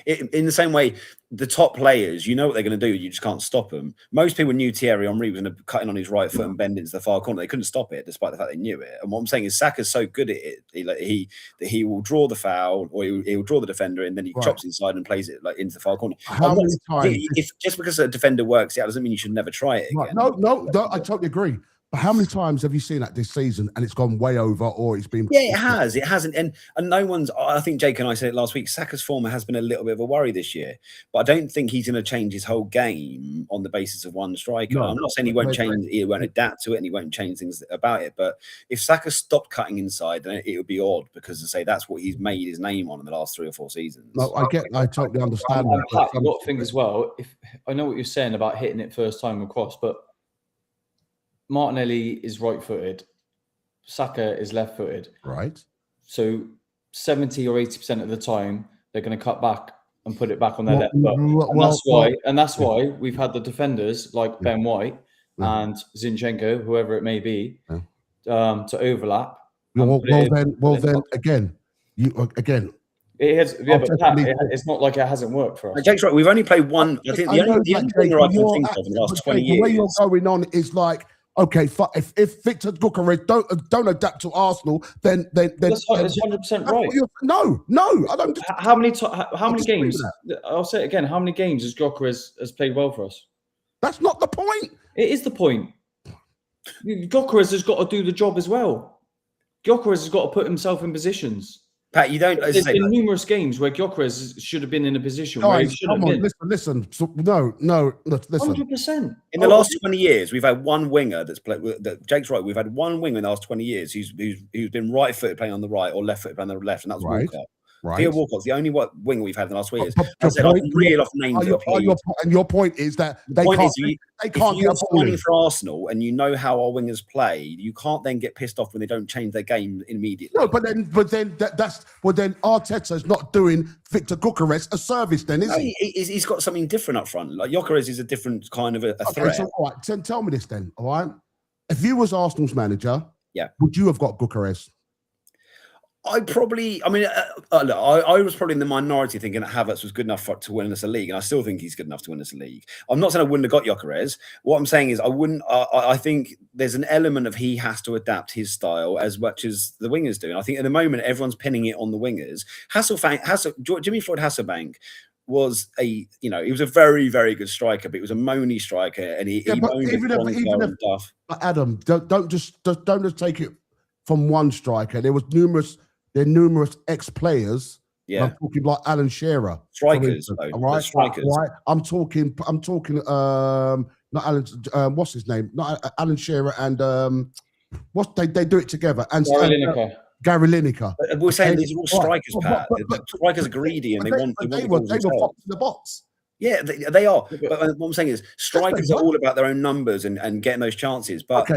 in the same way, the top players, you know what they're going to do. You just can't stop them. Most people knew Thierry Henry was going to cut in on his right foot and bend into the far corner. They couldn't stop it, despite the fact they knew it. And what I'm saying is, Saka's so good at it, he will draw the foul, or he will draw the defender, and then he chops inside and plays it into the far corner. How many times? If just because a defender works, that doesn't mean you should never try it again. No, I totally agree. But how many times have you seen that this season and it's gone way over, or it's been? Yeah, it has. It hasn't. And no one's. I think Jake and I said it last week. Saka's form has been a little bit of a worry this year, but I don't think he's going to change his whole game on the basis of one striker. No, I'm not saying he won't change. He won't adapt to it, and he won't change things about it. But if Saka stopped cutting inside, then it would be odd, because to say that's what he's made his name on in the last 3 or 4 seasons. No, I totally understand that. Pat, I've got to think as well. If I know what you're saying about hitting it first time across, but Martinelli is right-footed. Saka is left-footed. Right. So 70 or 80% of the time, they're going to cut back and put it back on their left foot. And that's why we've had the defenders like Ben White and Zinchenko, whoever it may be, to overlap. Well, then again. It has, but Pat, it's not like it hasn't worked for us. Jake's right. We've only played one. I think the only thing I can think of in the last 20 years. The way you're going on is like, okay, if Viktor Gyökeres don't adapt to Arsenal, then that's 100% right. No, I don't. How many games? I'll say it again. How many games has Gyökeres has played well for us? That's not the point. It is the point. Gyökeres has got to do the job as well. Gyökeres has got to put himself in positions. Pat, you don't. There's been numerous games where Gyökeres should have been in a position where he should have been. Listen. No, listen. 100%. In the last 20 years, we've had one winger that's played. Jake's right. We've had one winger in the last 20 years who's been right-footed playing on the right or left-footed playing on the left, and that's Walcott. Right. Theo Walcott's the only winger we've had in the last 4 years. I said I can reel off names. And your point is that they can't get a ball in. For Arsenal, and you know how our wingers play, you can't then get pissed off when they don't change their game immediately. No, but then Arteta's not doing Viktor Gyökeres a service. Then is he? He's got something different up front. Like Gyökeres is a different kind of a threat. So, all right, then tell me this then. All right, if you was Arsenal's manager, would you have got Gyökeres? I was probably in the minority thinking that Havertz was good enough to win us a league, and I still think he's good enough to win us a league. I'm not saying I wouldn't have got Gyökeres. What I'm saying is I think there's an element of he has to adapt his style as much as the wingers do. And I think at the moment everyone's pinning it on the wingers. Jimmy Floyd Hasselbank was he was a very, very good striker, but he was a moany striker, and he moaned and stuff. But Adam, don't just take it from one striker. There are numerous ex-players. Yeah, I'm talking like Alan Shearer, strikers, right? Strikers. Right. I'm talking. Not Alan. What's his name? Not Alan Shearer and they do it together. And Gary Lineker. We're saying these are all strikers, Pat. But strikers are greedy and they want fox in the box. Yeah, they are. But what I'm saying is, strikers are all about their own numbers and getting those chances. But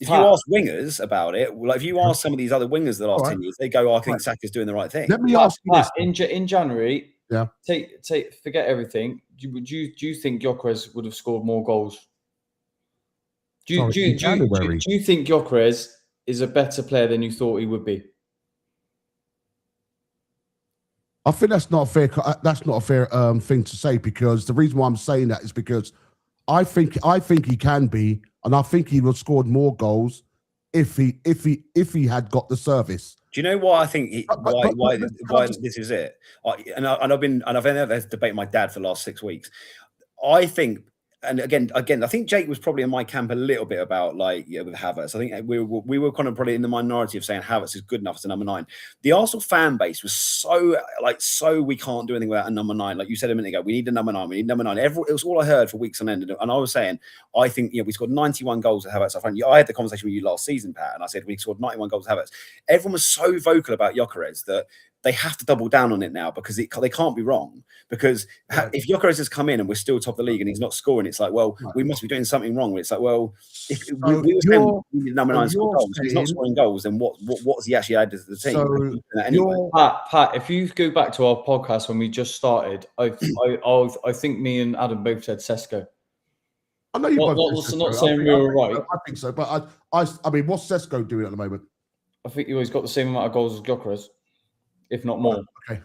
if you ask wingers about it, like if you ask some of these other wingers the last 10 years, they go, "I think Saka's doing the right thing." Let me ask you this: in January, forget everything. Do you think Gyökeres would have scored more goals? Do you think Gyökeres is a better player than you thought he would be? I think that's not a fair. That's not a fair thing to say, because the reason why I'm saying that is because I think he can be, and I think he would have scored more goals if he had got the service. Do you know why I think why this is it? I've been had this debate with my dad for the last 6 weeks. I think. And again, I think Jake was probably in my camp a little bit about with Havertz. I think we were kind of probably in the minority of saying Havertz is good enough as a number 9. The Arsenal fan base was so we can't do anything without a number 9. Like you said a minute ago, we need a number 9. We need number 9. It was all I heard for weeks on end. And I was saying, I think we scored 91 goals at Havertz. I had the conversation with you last season, Pat, and I said we scored 91 goals at Havertz. Everyone was so vocal about Gyökeres that they have to double down on it now, because they can't be wrong. Because if Gyökeres has come in and we're still top of the league and he's not scoring, it's like, well, we must be doing something wrong. It's like, well, if we were saying we need number 9 score goals, if he's not scoring goals, then what's he actually added to the team? Anyway. Pat, if you go back to our podcast when we just started, I think me and Adam both said Sesko. I know you not saying we were right. I think so, but I mean, what's Sesko doing at the moment? I think he's got the same amount of goals as Gyökeres, if not more. Okay.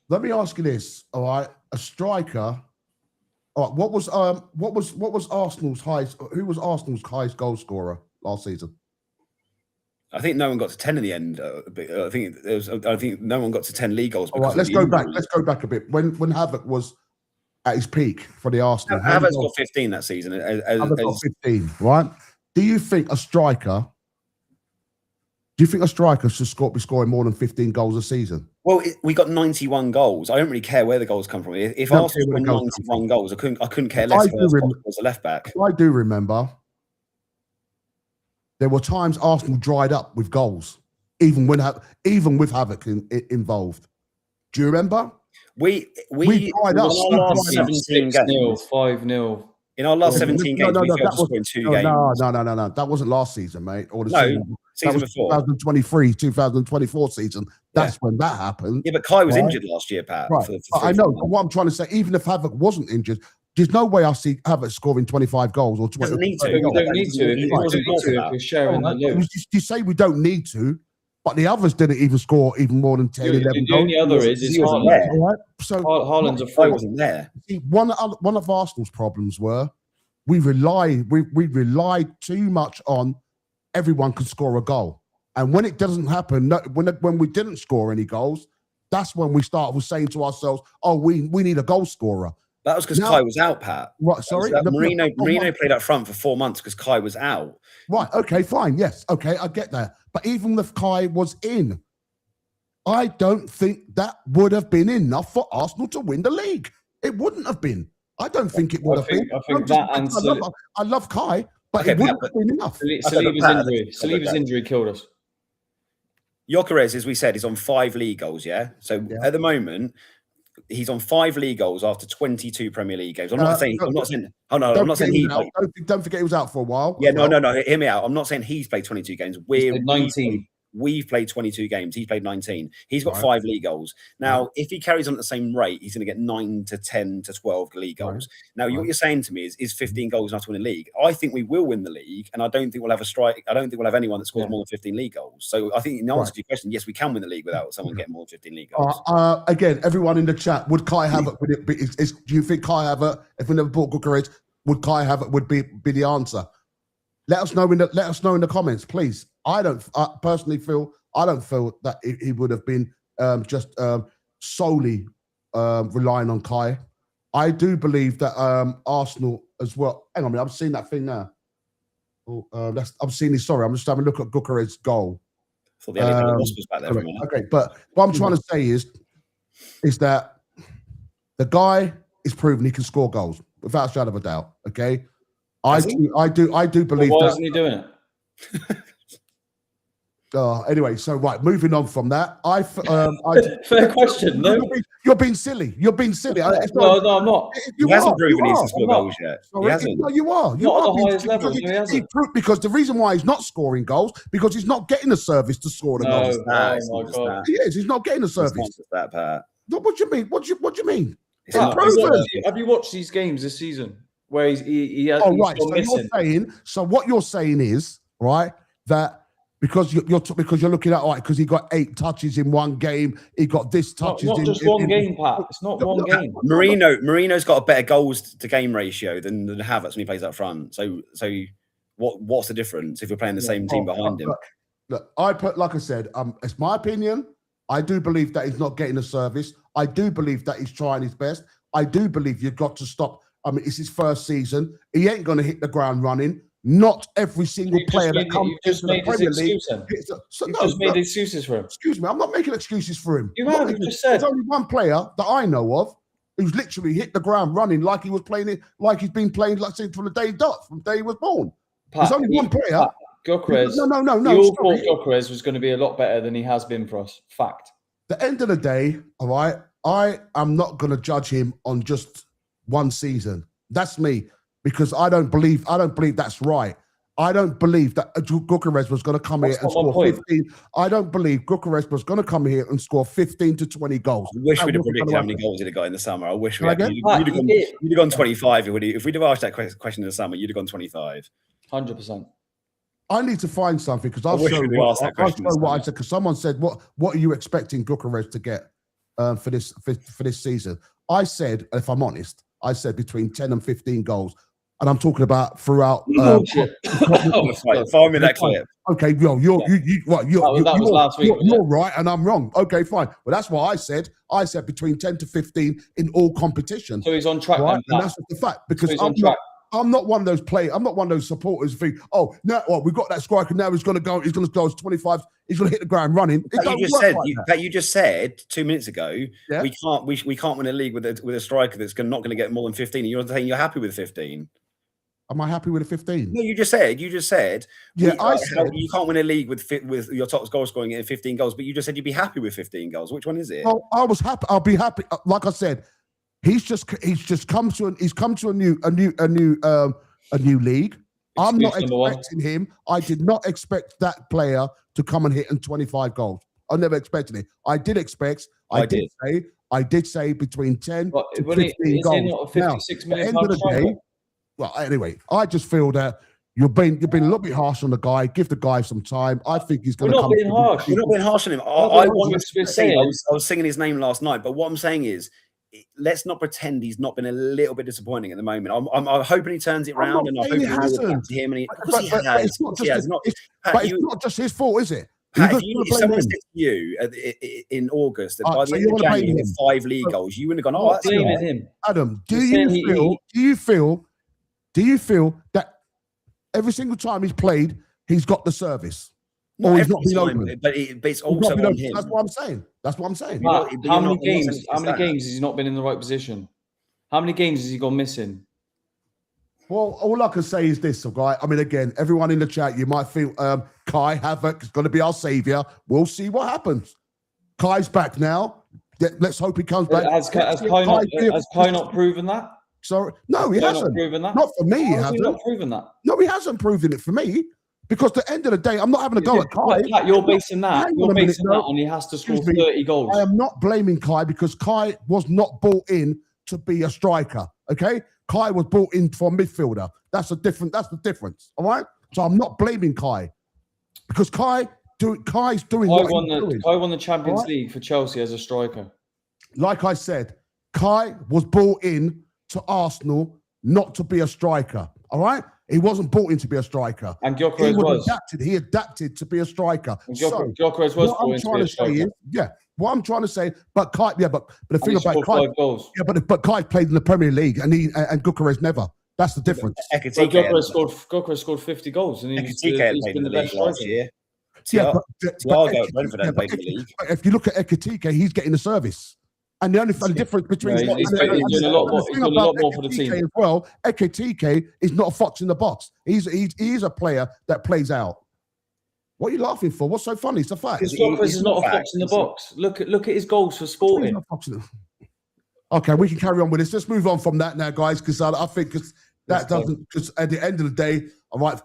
Let me ask you this, all right? A striker. All right, what was Arsenal's highest? Who was Arsenal's highest goal scorer last season? I think no one got to 10 in the end. I think no one got to 10 league goals. All right, let's go back. Let's go back a bit. When Havertz was at his peak for the Arsenal, Havertz got 15 that season. Havertz got 15, right? Do you think a striker should be scoring more than 15 goals a season? Well, we got 91 goals. I don't really care where the goals come from. If Arsenal scored 91 goals, I couldn't care less as a left back. I do remember there were times Arsenal dried up with goals, even with Havertz involved. Do you remember? We dried up. 17-0, 5-0. In our last 17 games, we failed to score in 2 games. No. That wasn't last season, mate. Or the season before. 2023, 2024 season. That's when that happened. Yeah, but Kai was injured last year, Pat. Right. I know. But what I'm trying to say, even if Havertz wasn't injured, there's no way I see Havertz scoring 25 goals or 20. We don't need to. If we're sharing the load. You say we don't need to, but the others didn't even score even more than 10, 11 goals. The only other is Haaland. All right? So Haaland's a fraud. Wasn't there. See, one of Arsenal's problems were we relied too much on everyone can score a goal. And when it doesn't happen, when we didn't score any goals, that's when we started saying to ourselves, "Oh, we need a goal scorer." That was because Kai was out, Pat. Right, sorry. Marino played up front for 4 months because Kai was out. Right. Okay. Fine. Yes. Okay. I get that. But even if Kai was in, I don't think that would have been enough for Arsenal to win the league. It wouldn't have been. I don't think it would have been. I think that I love Kai, but it wouldn't have been enough. Saliba's injury killed us. Gyökeres, as we said, is on 5 league goals. Yeah. So at the moment, he's on 5 league goals after 22 Premier League games. I'm not saying. Oh no, I'm not saying he. Don't forget he was out for a while. Yeah, no. Hear me out. I'm not saying he's played 22 games. We're 19. We've played 22 games. He's played 19. He's got 5 league goals. Now, if he carries on at the same rate, he's going to get 9 to 10 to 12 league goals. Now, what you're saying to me is 15 goals enough to win a league? I think we will win the league, and I don't think we'll have a strike. I don't think we'll have anyone that scores more than 15 league goals. So I think in answer to your question, yes, we can win the league without someone getting more than 15 league goals. Again, everyone in the chat, would Kai Havertz? Do you think Kai Havertz, if we never bought Gyökeres, would Kai Havertz be the answer? Let us know in the comments, please. I personally feel. I don't feel that he would have been just solely relying on Kai. I do believe that Arsenal as well. Hang on a minute, I've seen that thing now. Oh, I'm seeing this. Sorry, I'm just having a look at Gyökeres' goal. I thought the Elliot was back there for a minute. Okay, but what I'm trying to say is that the guy is proven he can score goals without a shadow of a doubt. Okay, I do believe. Why isn't he doing it? Anyway, so right, moving on from that, fair question. No, you're being silly. You're being silly. No, I'm not. He hasn't proven he can score goals yet. He hasn't. No, you are. You not are at the highest level. He hasn't. Because the reason why he's not scoring goals because he's not getting a service to score the goals. Oh my God. He is. He's not getting a service. It's not that part. What do you mean? What do you mean? Have you watched these games this season where he has? Oh right. So what you're saying is right that. Because you're looking at because he got 8 touches in one game, he got this touches. Not just one game, Pat. It's not one game. Marino's got a better goals to game ratio than Havertz when he plays up front. So what's the difference if you're playing the same team behind him? Look, like I said, it's my opinion. I do believe that he's not getting a service. I do believe that he's trying his best. I do believe you've got to stop. I mean, it's his first season. He ain't going to hit the ground running. Not every single player that comes into the Premier League. You just made excuses for him. Excuse me, I'm not making excuses for him. You have. You just said there's only one player that I know of who's literally hit the ground running like he was playing it, like he's been playing, like say, from the day he was born. There's only one player. Gyökeres. No. You all thought Gyökeres was going to be a lot better than he has been for us. Fact. At the end of the day, all right, I am not going to judge him on just one season. That's me. Because I don't believe that's right. I don't believe that Gyökeres was going to come here and score 15. I don't believe Gyökeres was going to come here and score 15 to 20 goals. I wish we'd have predicted how many goals he'd have got in the summer. I wish you'd have gone 25. If we'd have asked that question in the summer, you'd have gone 25. 100%. I need to find something because I'll show what I said. Because someone said, "What are you expecting Gyökeres to get for this season?" I said, if I'm honest, I said between 10 and 15 goals. And I'm talking about throughout. Find me that clip. Okay, you're right, and I'm wrong. Okay, fine. Well, that's what I said. I said between 10 to 15 in all competitions. So he's on track, right? And that's the fact. Because I'm not one of those players. I'm not one of those supporters who think, oh, no, we've got that striker now. He's going to go. He's going to go 25. He's going to hit the ground running. You just said 2 minutes ago. Yeah? We can't win a league with a striker that's not going to get more than 15. You're saying you're happy with 15. Am I happy with a 15? No, you just said. Yeah, I said you can't win a league with your top goal scoring at 15 goals, but you just said you'd be happy with 15 goals. Which one is it? Well, I was happy. I'll be happy. Like I said, he's come to a new league. I'm not expecting him. I did not expect that player to come and hit 25 goals. I never expected it. I did expect. I did say between 10 to 15 goals. He not a 56 million now, at the end of the day. Well, anyway, I just feel that you've been a little bit harsh on the guy. Give the guy some time. I think he's going to come. We're not being harsh on him. I was singing his name last night, but what I'm saying is, let's not pretend he's not been a little bit disappointing at the moment. I'm hoping he turns it around, and I hope he hasn't. But it's not just his fault, is it? If someone said to you in August that by the end of January he had 5 league goals, you wouldn't have gone, "Oh, that's him." Adam, do you feel that every single time he's played, he's got the service? Or he's not been open? But it's also on him. That's what I'm saying. How many games has he not been in the right position? How many games has he gone missing? Well, all I can say is this, guy. I mean, again, everyone in the chat, you might feel Kai Havertz is going to be our saviour. We'll see what happens. Kai's back now. Let's hope he comes back. Has Kai not proven that? Sorry, no, he hasn't. Not for me, he hasn't. Not proven that. No, he hasn't proven it for me. Because at the end of the day, I'm not having a go at Kai. Pat, you're basing that. On he has to score 30 goals. I am not blaming Kai because Kai was not brought in to be a striker. Okay, Kai was brought in for a midfielder. That's the difference. All right. So I'm not blaming Kai because Kai's doing. Kai won the Champions League for Chelsea as a striker. Like I said, Kai was brought in to Arsenal not to be a striker. All right. He wasn't brought in to be a striker. And Gyökeres was. He adapted to be a striker. Gyökeres was what I'm trying to say is, what I'm trying to say, but Kai, but the thing about Kai, 5 goals. Yeah, but Kai played in the Premier League, and Gyökeres never. That's the difference. Gyökeres scored 50 goals, and he's been the best last striker. year. Thiago at Brentford hasn't played in the league. If you look at Ekitike, he's getting the service. And the only difference between he's doing a lot more for the team as well. Ekitike is not a fox in the box. He's a player that plays out. What are you laughing for? What's so funny? It's a fact. Because Gyökeres is not a fox in the box. Look at his goals for Sporting. Okay, we can carry on with this. Let's move on from that now, guys, because I think that doesn't. Because at the end of the day, all right,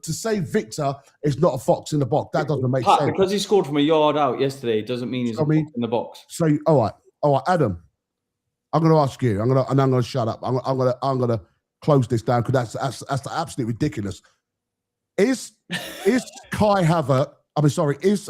to say Victor is not a fox in the box, that doesn't make sense. Because he scored from a yard out yesterday, doesn't mean he's a fox in the box. So, all right, Adam, I'm going to ask you. I'm going to shut up. I'm going to close this down because that's absolutely ridiculous. Is Kai Havertz? Is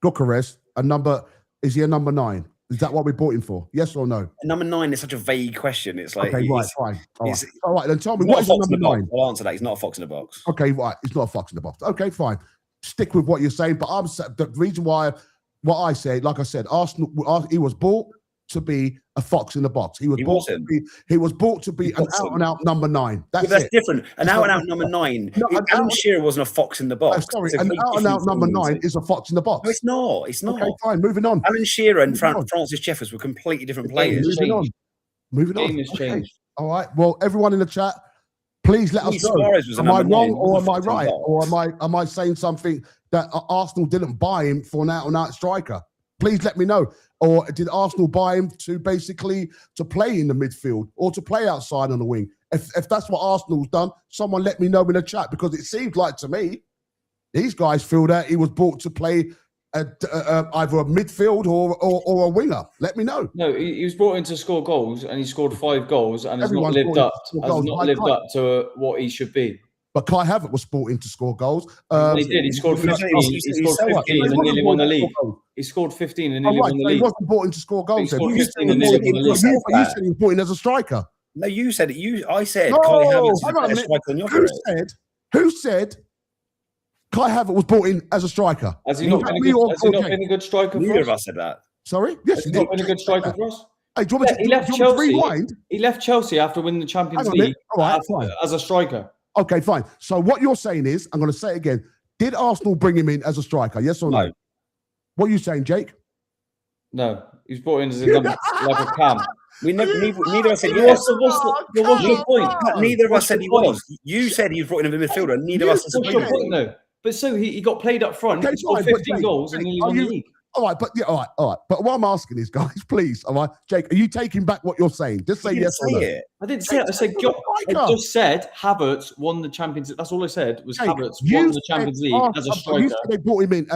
Gyökeres a number? Is he a number 9? Is that what we bought him for? Yes or no? Number 9 is such a vague question. It's like, okay, right, fine. All right, then tell me, what is number 9? I'll answer that. He's not a fox in the box. Okay, right. He's not a fox in the box. Okay, fine. Stick with what you're saying. But the reason why, what I said, like I said, Arsenal, he was bought to be a fox in the box. He was bought to be an out-and-out number 9. That's different. An out-and-out number 9. Alan Shearer wasn't a fox in the box. Sorry, an out-and-out number 9 is a fox in the box. No, it's not. It's not. Okay, fine. Moving on. Alan Shearer and Francis Jeffers were completely different players. Moving on. Game has changed. All right. Well, everyone in the chat, please let us know. Am I wrong or am I right? Or am I saying something that Arsenal didn't buy him for an out-and-out striker? Please let me know. Or did Arsenal buy him to basically to play in the midfield or to play outside on the wing? If that's what Arsenal's done, someone let me know in the chat, because it seems like to me these guys feel that he was bought to play either a midfield or a winger. Let me know. No, he was brought in to score goals, and he scored 5 goals, and has not lived up to what he should be. But Kai Havertz was brought in to score goals. He did. He scored 15. He scored 15 and nearly won the league. He scored 15 and nearly won the league. He wasn't brought in to score goals. You said he was brought in as a striker. No, you said it. I said Kai Havertz is a better striker than Gyökeres. Who said Kai Havertz was brought in as a striker? Has he not been a good striker for us? Neither of us said that. Sorry? Yes, has he not been a good striker for us? Hey, he left Chelsea. He left Chelsea after winning the Champions League as a striker. Okay, fine. So what you're saying is, I'm going to say it again, did Arsenal bring him in as a striker? Yes or no? What are you saying, Jake? No. He's brought in as a number, like a cam. Neither of us said yes. What's your point? Neither of us said he was. You said he was brought in as a midfielder, and neither of us said he was. No. But so he got played up front, he scored 15 goals, and he won the league. All right. But what I'm asking is, guys, please, all right, Jake, are you taking back what you're saying? Just say yes or no. I didn't say it. I said I just said Havertz won the Champions League. That's all I said was Jake, Havertz won the Champions League as a striker. You said they brought him in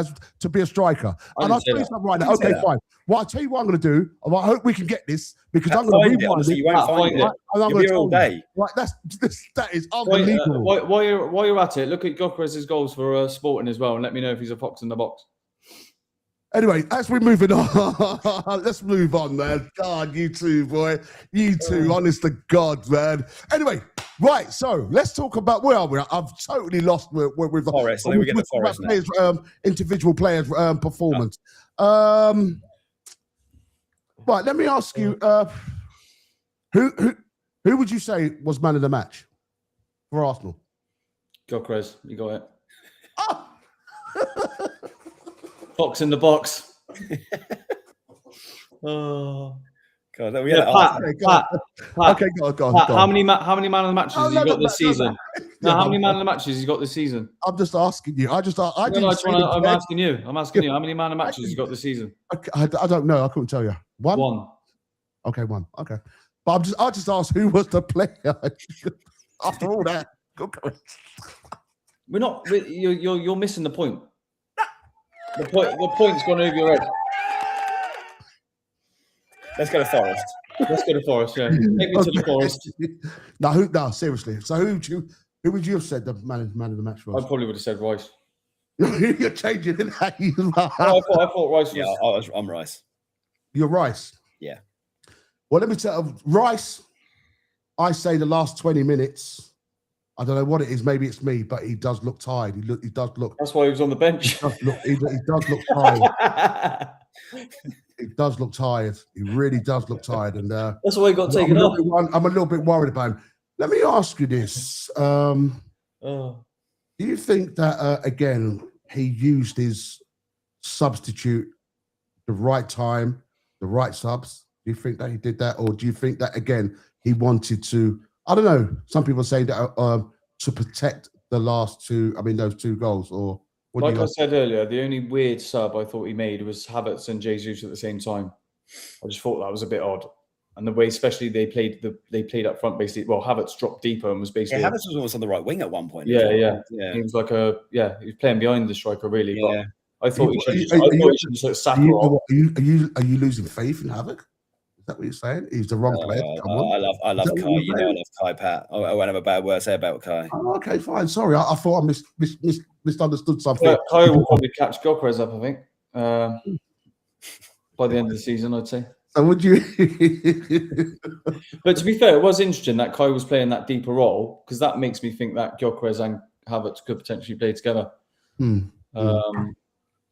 to be a striker. And I'll tell you something right now. Okay, fine. Well, I'll tell you what I'm going to do. I hope we can get this, because I'm going to rewind it. You won't find it. You'll be here all day. Right, that is unbelievable. While you're at it, look at Gyökeres' goals for Sporting as well, and let me know if he's a fox in the box. Anyway, as we're moving on, let's move on, man. God, you two, boy. You two, honest to God, man. Anyway, right, so let's talk about where are we? I've totally lost with the Forest. We get the Forest now. Players, individual players' performance. Right, let me ask you, who would you say was man of the match for Arsenal? Gyökeres, you got it. Fox in the box. Oh God! Pat. Okay, go on. How many man of the matches has he got this season? No, how many man of the matches has he got this season? I'm just asking you. I'm asking you. How many man of matches has he got this season? I don't know. I couldn't tell you. One. Okay, one. Okay, but I just asked who was the player. After all that, we're not. You're missing the point. The point's gone over your head. Let's go to Forest. Yeah. Take me to the Forest. No, seriously. So who would you have said the man of the match was? I probably would have said Rice. You're changing it. I thought Rice was. Yeah, I'm Rice. You're Rice? Yeah. Well, let me tell you, Rice, I say the last 20 minutes I don't know what it is. Maybe it's me, but he does look tired. He does look. That's why he was on the bench. He does look tired. He does look tired. He really does look tired, and that's why he got taken off. I'm a little bit worried about him. Let me ask you this: Do you think that again he used his substitute the right time, the right subs? Do you think that he did that, or do you think that again he wanted to? I don't know. Some people say that to protect the last two. I mean, those 2 goals. Or like I said earlier, the only weird sub I thought he made was Havertz and Jesus at the same time. I just thought that was a bit odd, and the way, especially they played up front basically. Well, Havertz dropped deeper and was basically. Yeah, Havertz was almost on the right wing at one point. Yeah. He was like he was playing behind the striker really. Yeah. But I thought he should just sack her off. Are you losing faith in Havoc? Is that what you're saying? He's the wrong player. I love Kai. You know, I love Kai, Pat. I won't have a bad word to say about Kai. Oh, okay, fine. Sorry, I thought I misunderstood something. Kai will probably catch Gyökeres up, I think, by the end of the season, I'd say. So would you? But to be fair, it was interesting that Kai was playing that deeper role, because that makes me think that Gyökeres and Havertz could potentially play together.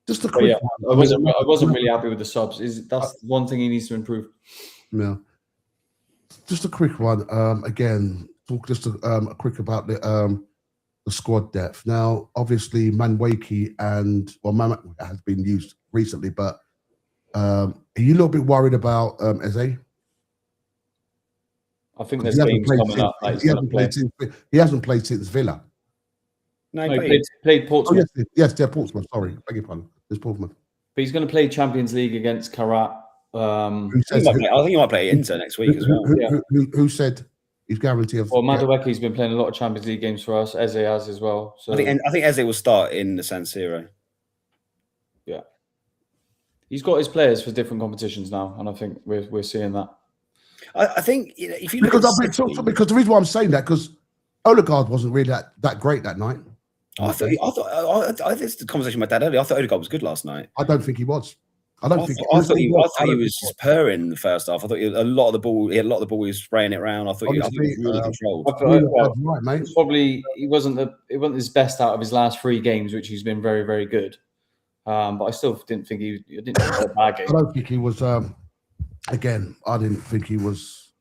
Just a quick one. I wasn't really happy with the subs. That's one thing he needs to improve. Yeah. Just a quick one. Again, talk just a quick about the squad depth. Now, obviously, Manwaki and Mamat has been used recently, but are you a little bit worried about Eze? I think there's games coming up. He hasn't played since Villa. No, he played Portsmouth. Oh, yes, Portsmouth. Sorry, beg your pardon. There's Portsmouth. But he's going to play Champions League against Carabao. I think he might play Inter next week as well. Who said he's guaranteed? Well, Madueke's been playing a lot of Champions League games for us. Eze has as well. So I think Eze will start in the San Siro. Yeah, he's got his players for different competitions now, and I think we're seeing that. I think if you look because the reason why I'm saying that, because Odegaard wasn't really that great that night. I thought this is the conversation with my dad earlier. I thought Odegaard was good last night. I don't think he was. I thought he was purring the first half. I thought he had a lot of the ball. He was spraying it around. I thought he was really controlled. Right, mate. He wasn't his best out of his last 3 games, which he's been very, very good. But I still didn't think he had a bad game. I don't think he was. Again, I didn't think he was.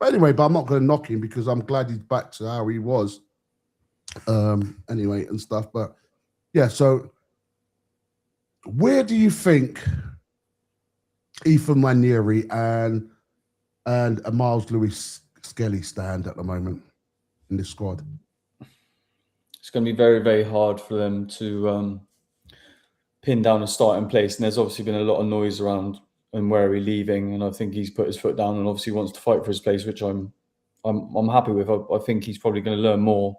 But anyway, I'm not going to knock him because I'm glad he's back to how he was. Anyway, and stuff. But yeah, so where do you think Ethan Ranieri and Miles Lewis Skelly stand at the moment in this squad? It's going to be very, very hard for them to pin down a starting place. And there's obviously been a lot of noise around and where he's leaving. And I think he's put his foot down and obviously wants to fight for his place, which I'm happy with. I think he's probably going to learn more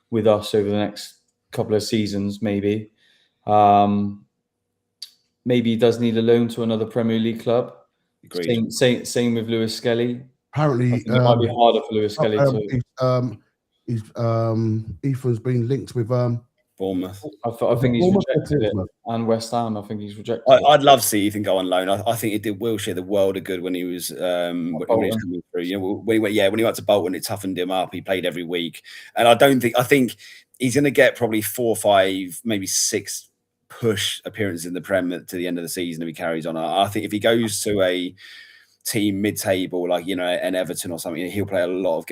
with us over the next couple of seasons, maybe. Maybe he does need a loan to another Premier League club. Same with Lewis Skelly. Apparently, it might be harder for Lewis Skelly Ethan's been linked with Bournemouth. I think he's rejected it, and West Ham. I think he's rejected. I'd love to see Ethan go on loan. I think it did Wilshere the world of good when he was when he was coming through. You know, when he went to Bolton, it toughened him up. He played every week, and I think he's going to get probably 4 or 5, maybe 6 push appearances in the Prem to the end of the season if he carries on. I think if he goes to a team mid-table like an Everton or something, he'll play a lot of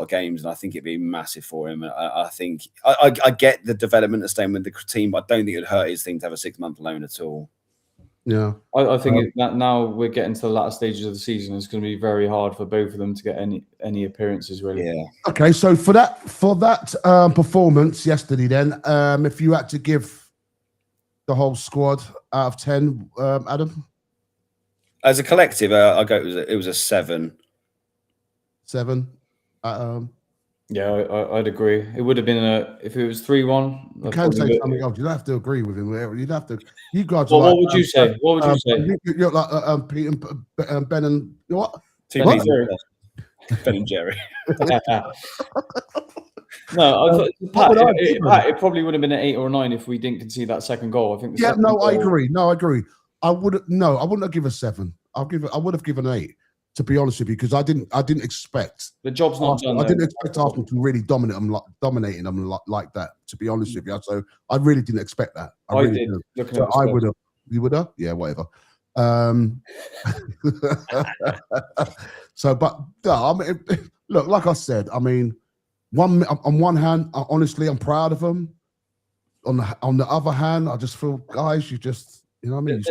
games, and I think it'd be massive for him. I think I get the development of staying with the team, but I don't think it'd hurt his thing to have a 6-month loan at all. Yeah, I think that now we're getting to the latter stages of the season. It's going to be very hard for both of them to get any appearances, really. Yeah. Okay, so for that performance yesterday, then, if you had to give the whole squad out of 10, Adam? As a collective, I go. It was a 7. 7. Yeah, I'd agree. It would have been if it was 3-1. You can say something else. You don't have to agree with him. You'd have to. You guys. Well, what would you say? What would you say? You're like Pete and Ben and what? Ben and Jerry. No, Pat, it probably would have been an 8 or a 9 if we didn't concede that second goal. I think. I agree. I wouldn't have given a 7. I would have given an 8 to be honest with you, because I didn't expect the job's not done. I didn't expect Arsenal to really dominating them like that. To be honest with you, so I really didn't expect that. I really did. So I would have. You would have? Yeah, whatever. So, but I mean, look, like I said, I mean, on one hand, honestly, I'm proud of them. On the other hand, I just feel, guys, you know what I mean?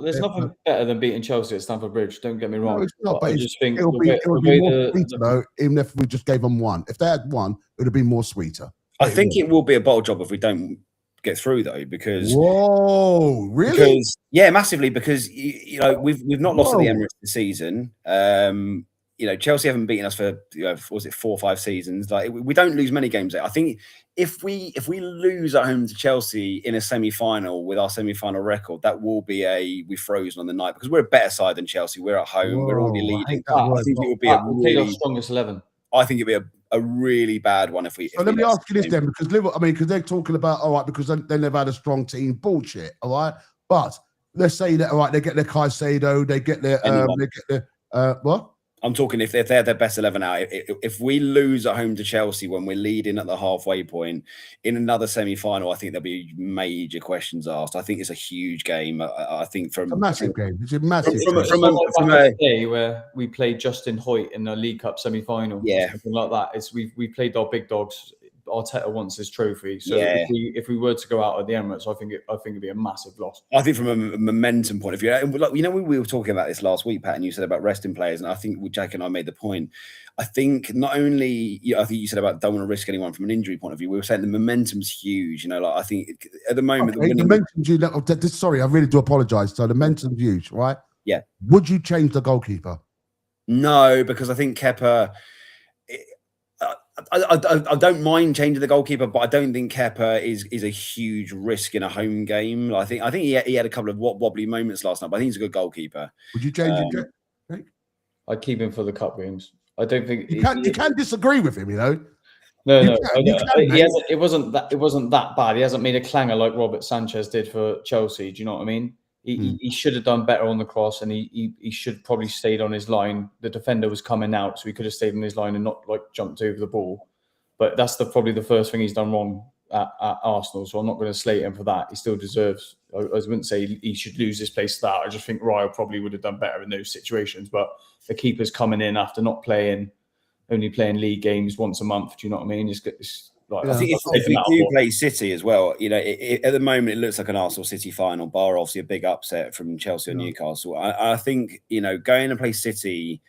There's nothing better than beating Chelsea at Stamford Bridge. Don't get me wrong. No, it's not, but I just think it'll be more sweeter though, even if we just gave them one. If they had one, it would have been more sweeter. I think it will be a bottle job if we don't get through though, because really? Because massively, because you know we've not lost at the Emirates this season. You know, Chelsea haven't beaten us for was it 4 or 5 seasons. Like we don't lose many games there. I think if we lose at home to Chelsea in a semi-final with our semi-final record, that will be we've frozen on the night, because we're a better side than Chelsea. We're at home. We're already leading. I think it would be our strongest 11. I think it'd be a really bad one if we. So let me ask you this then, because because they're talking about because then they've had a strong team. Bullshit, all right. But let's say that they get their Caicedo, they get their what? I'm talking if they're their best 11 out. If we lose at home to Chelsea when we're leading at the halfway point in another semi-final, I think there'll be major questions asked. I think it's a huge game. I think it's a massive game. It's a massive game. From a day where we played Justin Hoyt in the League Cup semi-final, something like that. We played our big dogs. Arteta wants his trophy, so if we were to go out at the Emirates, I think it'd be a massive loss. I think from a momentum point of view, you know, we were talking about this last week, Pat, and you said about resting players, and I think Jack and I made the point. I think not only, I think you said about don't want to risk anyone from an injury point of view. We were saying the momentum's huge. You know, like I think at the moment, the momentum's huge. Sorry, I really do apologise. So the momentum's huge, right? Yeah. Would you change the goalkeeper? No, because I think Kepa. I don't mind changing the goalkeeper, but I don't think Kepa is a huge risk in a home game. I think he had a couple of wobbly moments last night, but I think he's a good goalkeeper. Would you change him, Jack? I'd keep him for the cup games. I don't think you can't disagree with him, you know. No. It wasn't that bad. He hasn't made a clanger like Robert Sanchez did for Chelsea. Do you know what I mean? He should have done better on the cross, and he should probably stayed on his line. The defender was coming out, so he could have stayed on his line and not jumped over the ball. But that's probably the first thing he's done wrong at Arsenal. So I'm not going to slate him for that. He still deserves. I wouldn't say he should lose his place to that. I just think Ryle probably would have done better in those situations. But the keeper's coming in after only playing league games once a month. Do you know what I mean? I think if we do play City as well, you know, at the moment it looks like an Arsenal City final, bar obviously a big upset from Chelsea or Newcastle. I think, you know, going to play City,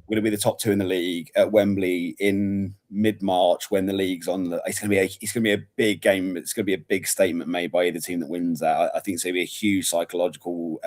we're going to be the top 2 in the league at Wembley in mid-March when the league's on. It's going to be a big game. It's going to be a big statement made by either team that wins that. I think it's going to be a huge psychological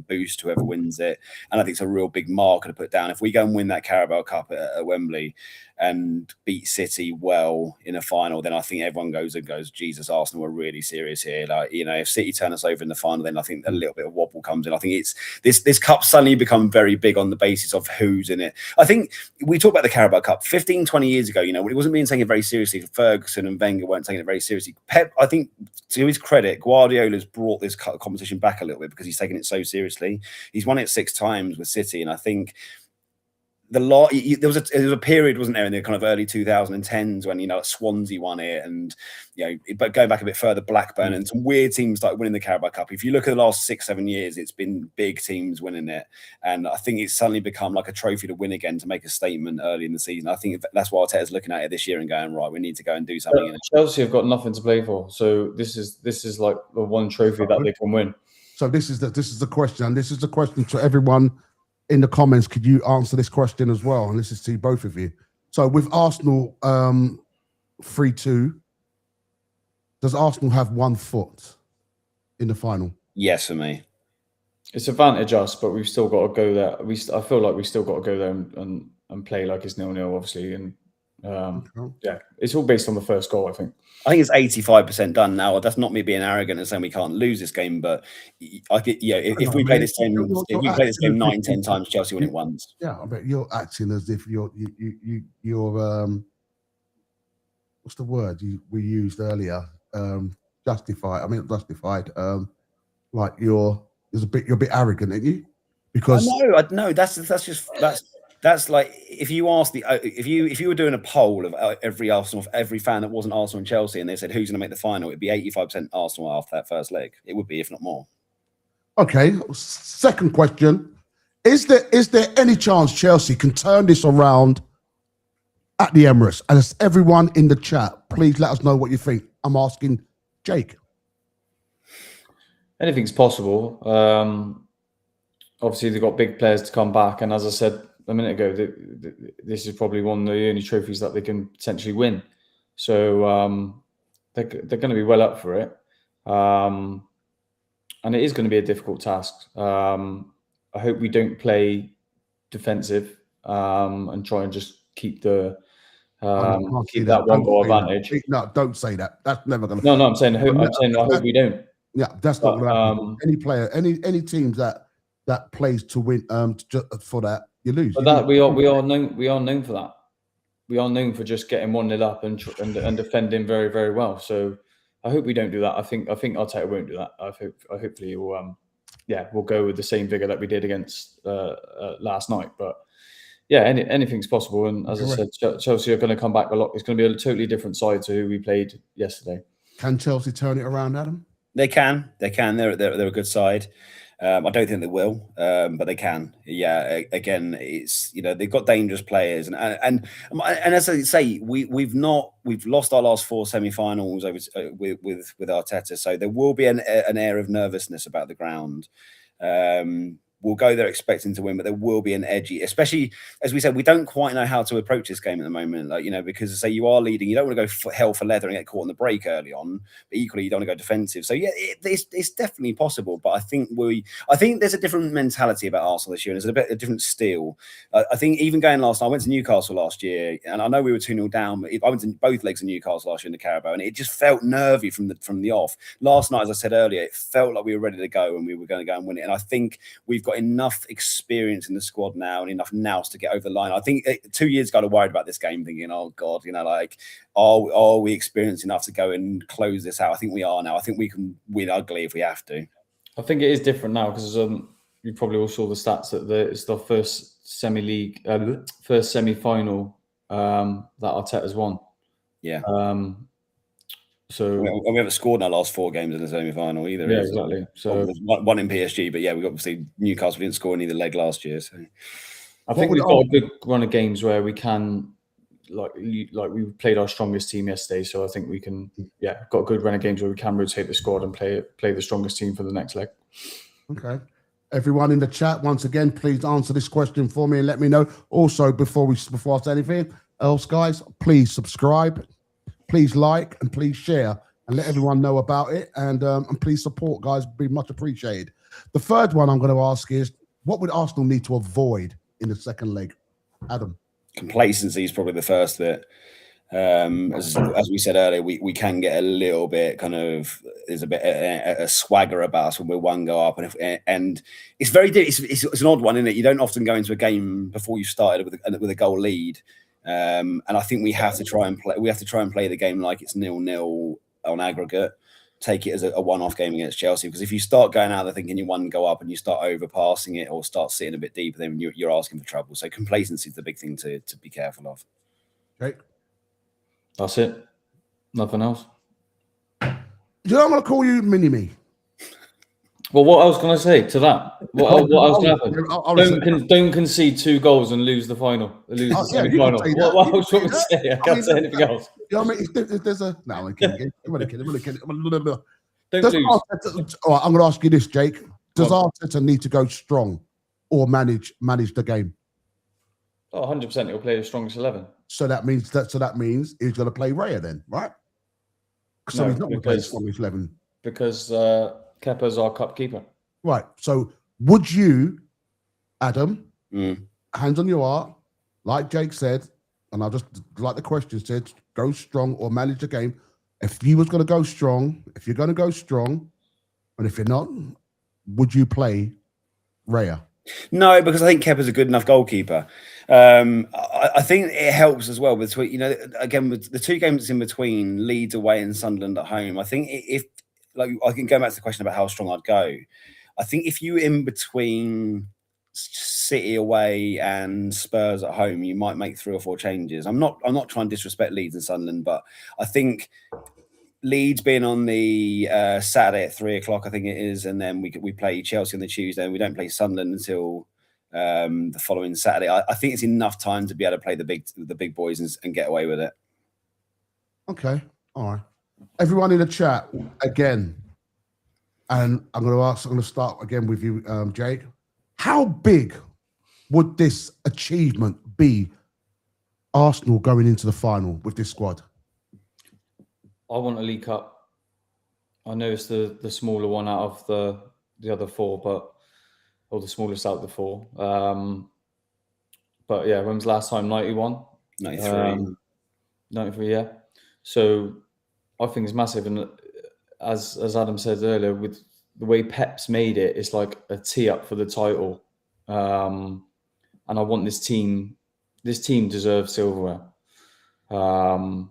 boost to whoever wins it, and I think it's a real big marker to put down. If we go and win that Carabao Cup at Wembley and beat City well in a final, then I think everyone goes, Jesus, Arsenal are really serious here. Like, you know, if City turn us over in the final, then I think a little bit of wobble comes in. I think it's this cup suddenly become very big on the basis of who's in it. I think we talk about the Carabao Cup 15, 20 years ago, you know, it wasn't being taken very seriously. Ferguson and Wenger weren't taking it very seriously. Pep, I think, to his credit, Guardiola's brought this competition back a little bit because he's taken it so seriously. He's won it 6 times with City, and I think there was a period, wasn't there, in the kind of early 2010s when, you know, Swansea won it, and, you know, but going back a bit further, Blackburn and some weird teams started winning the Carabao Cup. If you look at the last 6-7 years, it's been big teams winning it, and I think it's suddenly become like a trophy to win again, to make a statement early in the season. I think that's why Arteta's looking at it this year and going, right, we need to go and do something. In it. Chelsea have got nothing to play for, so this is like the one trophy that they can win. So this is the question, and this is the question to everyone in the comments. Could you answer this question as well? And this is to both of you. So with Arsenal 3-2, does Arsenal have 1 foot in the final? Yes, for me. It's advantage us, but we've still got to go there. I feel like we still got to go there and play like it's 0-0, obviously. And yeah, it's all based on the first goal, I think. I think it's 85% done now. That's not me being arrogant and saying we can't lose this game, but if we play this game, 9-10 times, Chelsea win it once. Yeah, I bet you're acting as if you're what's the word we used earlier? Justified. I mean, justified. Like you're a bit arrogant, aren't you? Because that's like if you ask if you were doing a poll of every fan that wasn't Arsenal and Chelsea, and they said who's going to make the final, it'd be 85% Arsenal after that first leg. It would be, if not more. Okay. Second question: Is there any chance Chelsea can turn this around at the Emirates? And as everyone in the chat, please let us know what you think. I'm asking Jake. Anything's possible. Obviously, they've got big players to come back, and as I said a minute ago, this is probably one of the only trophies that they can potentially win. So they're going to be well up for it, and it is going to be a difficult task. I hope we don't play defensive and try and just keep that one goal advantage. No, don't say that. That's never going to. No, I'm saying I hope we don't. Yeah, that's not going to happen. Any player, any teams that plays to win for that, you lose. But we are known for that. We are known for just getting 1-0 up and defending very, very well. So I hope we don't do that. I think Arteta won't do that. Hopefully we'll go with the same vigor that we did against last night. But yeah, anything's possible. And as I said, Chelsea are going to come back a lot. It's going to be a totally different side to who we played yesterday. Can Chelsea turn it around, Adam? They can. They're a good side. I don't think they will, but they can. Yeah. Again, it's they've got dangerous players, and as I say, we've lost our last 4 semi-finals with Arteta, so there will be an air of nervousness about the ground. We'll go there expecting to win, but there will be an edgy, especially as we said, we don't quite know how to approach this game at the moment. Because say you are leading, you don't want to go hell for leather and get caught in the break early on, but equally you don't want to go defensive. So yeah, it's definitely possible. But I think there's a different mentality about Arsenal this year, and there's a bit of different steel. I think even going last night, I went to Newcastle last year, and I know we were 2-0 down, but I went to both legs of Newcastle last year in the Carabao, and it just felt nervy from the off. Last night, as I said earlier, it felt like we were ready to go and we were going to go and win it. And I think we've got enough experience in the squad now and enough nous to get over the line. I think 2 years ago I worried about this game, thinking, oh God, are we experienced enough to go and close this out? I think we are now. I think we can win ugly if we have to. I think it is different now because you probably all saw the stats that it's the first first semi-final that Arteta's won. Yeah. So we haven't scored in our last 4 games in the semi-final either. Yeah, exactly. So one in PSG, but yeah, we obviously Newcastle didn't score in either leg last year. So I think we've got a good run of games where we can, like we played our strongest team yesterday. So I think we can, got a good run of games where we can rotate the squad and play the strongest team for the next leg. Okay. Everyone in the chat, once again, please answer this question for me and let me know. Also, before I say anything else, guys, please subscribe. Please like and please share and let everyone know about it. And please support, guys. Be much appreciated. The third one I'm going to ask is, what would Arsenal need to avoid in the second leg? Adam? Complacency is probably the first bit. As we said earlier, we can get a little bit there's a bit a swagger about us when we're one go up, and it's very it's an odd one, isn't it? You don't often go into a game before you started with a goal lead. And I think we have to try and play the game like it's 0-0 on aggregate. Take it as a one-off game against Chelsea, because if you start going out there thinking you one go up and you start overpassing it or start sitting a bit deeper, then you're asking for trouble. So complacency is the big thing to be careful of. Okay, that's it. Nothing else. I'm going to call you Mini-Me. Well, what I was going to say to that, what I was going to happen? Don't concede 2 goals and lose the final. Lose the semi-final. What I was going to say? I can't say anything else. I mean, if there's a... No, I'm kidding. I'm kidding. Don't lose. All right, I'm going to ask you this, Jake. Does Arteta need to go strong or manage the game? 100%. He'll play the strongest 11. So that means he's going to play Raya then, right? So he's not going to play the strongest 11. Because... Kepa's our cup keeper. Right. So would you, Adam, hands on your heart, like Jake said, and I just like the question said, go strong or manage the game. If you was going to go strong, if you're going to go strong, and if you're not, would you play Raya? No, because I think Kepa's a good enough goalkeeper. I think it helps as well with, again, with the 2 games in between, Leeds away and Sunderland at home. I think if I can go back to the question about how strong I'd go. I think if you in between City away and Spurs at home, you might make 3 or 4 changes. I'm not trying to disrespect Leeds and Sunderland, but I think Leeds being on the Saturday at 3 o'clock, I think it is, and then we play Chelsea on the Tuesday, and we don't play Sunderland until the following Saturday. I think it's enough time to be able to play the big boys and get away with it. Okay, all right. Everyone in the chat again, and I'm going to start again with you, Jake. How big would this achievement be? Arsenal going into the final with this squad. I want a League Cup. I know it's the smaller one out of the other 4, or the smallest out of the 4. But yeah, when was the last time? 91? 93. 93, yeah. So I think it's massive. And as Adam said earlier, with the way Pep's made it, it's like a tee up for the title. And I want this team deserves silverware. And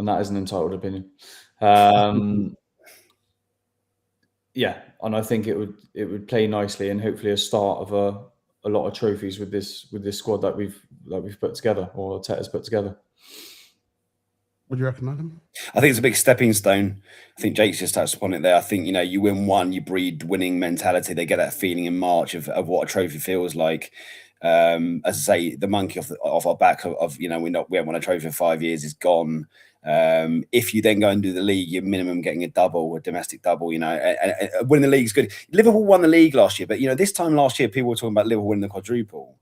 that is an entitled opinion. Yeah, and I think it would play nicely, and hopefully a start of a lot of trophies with this squad that we've put together, or Arteta's put together. What do you reckon, Adam? I think it's a big stepping stone. I think Jake's just touched upon it there. I think, you win one, you breed winning mentality. They get that feeling in March of what a trophy feels like. As I say, the monkey off our back of we haven't won a trophy for 5 years is gone. If you then go and do the league, you're minimum getting a double, a domestic double. And winning the league is good. Liverpool won the league last year, but this time last year, people were talking about Liverpool winning the quadruple.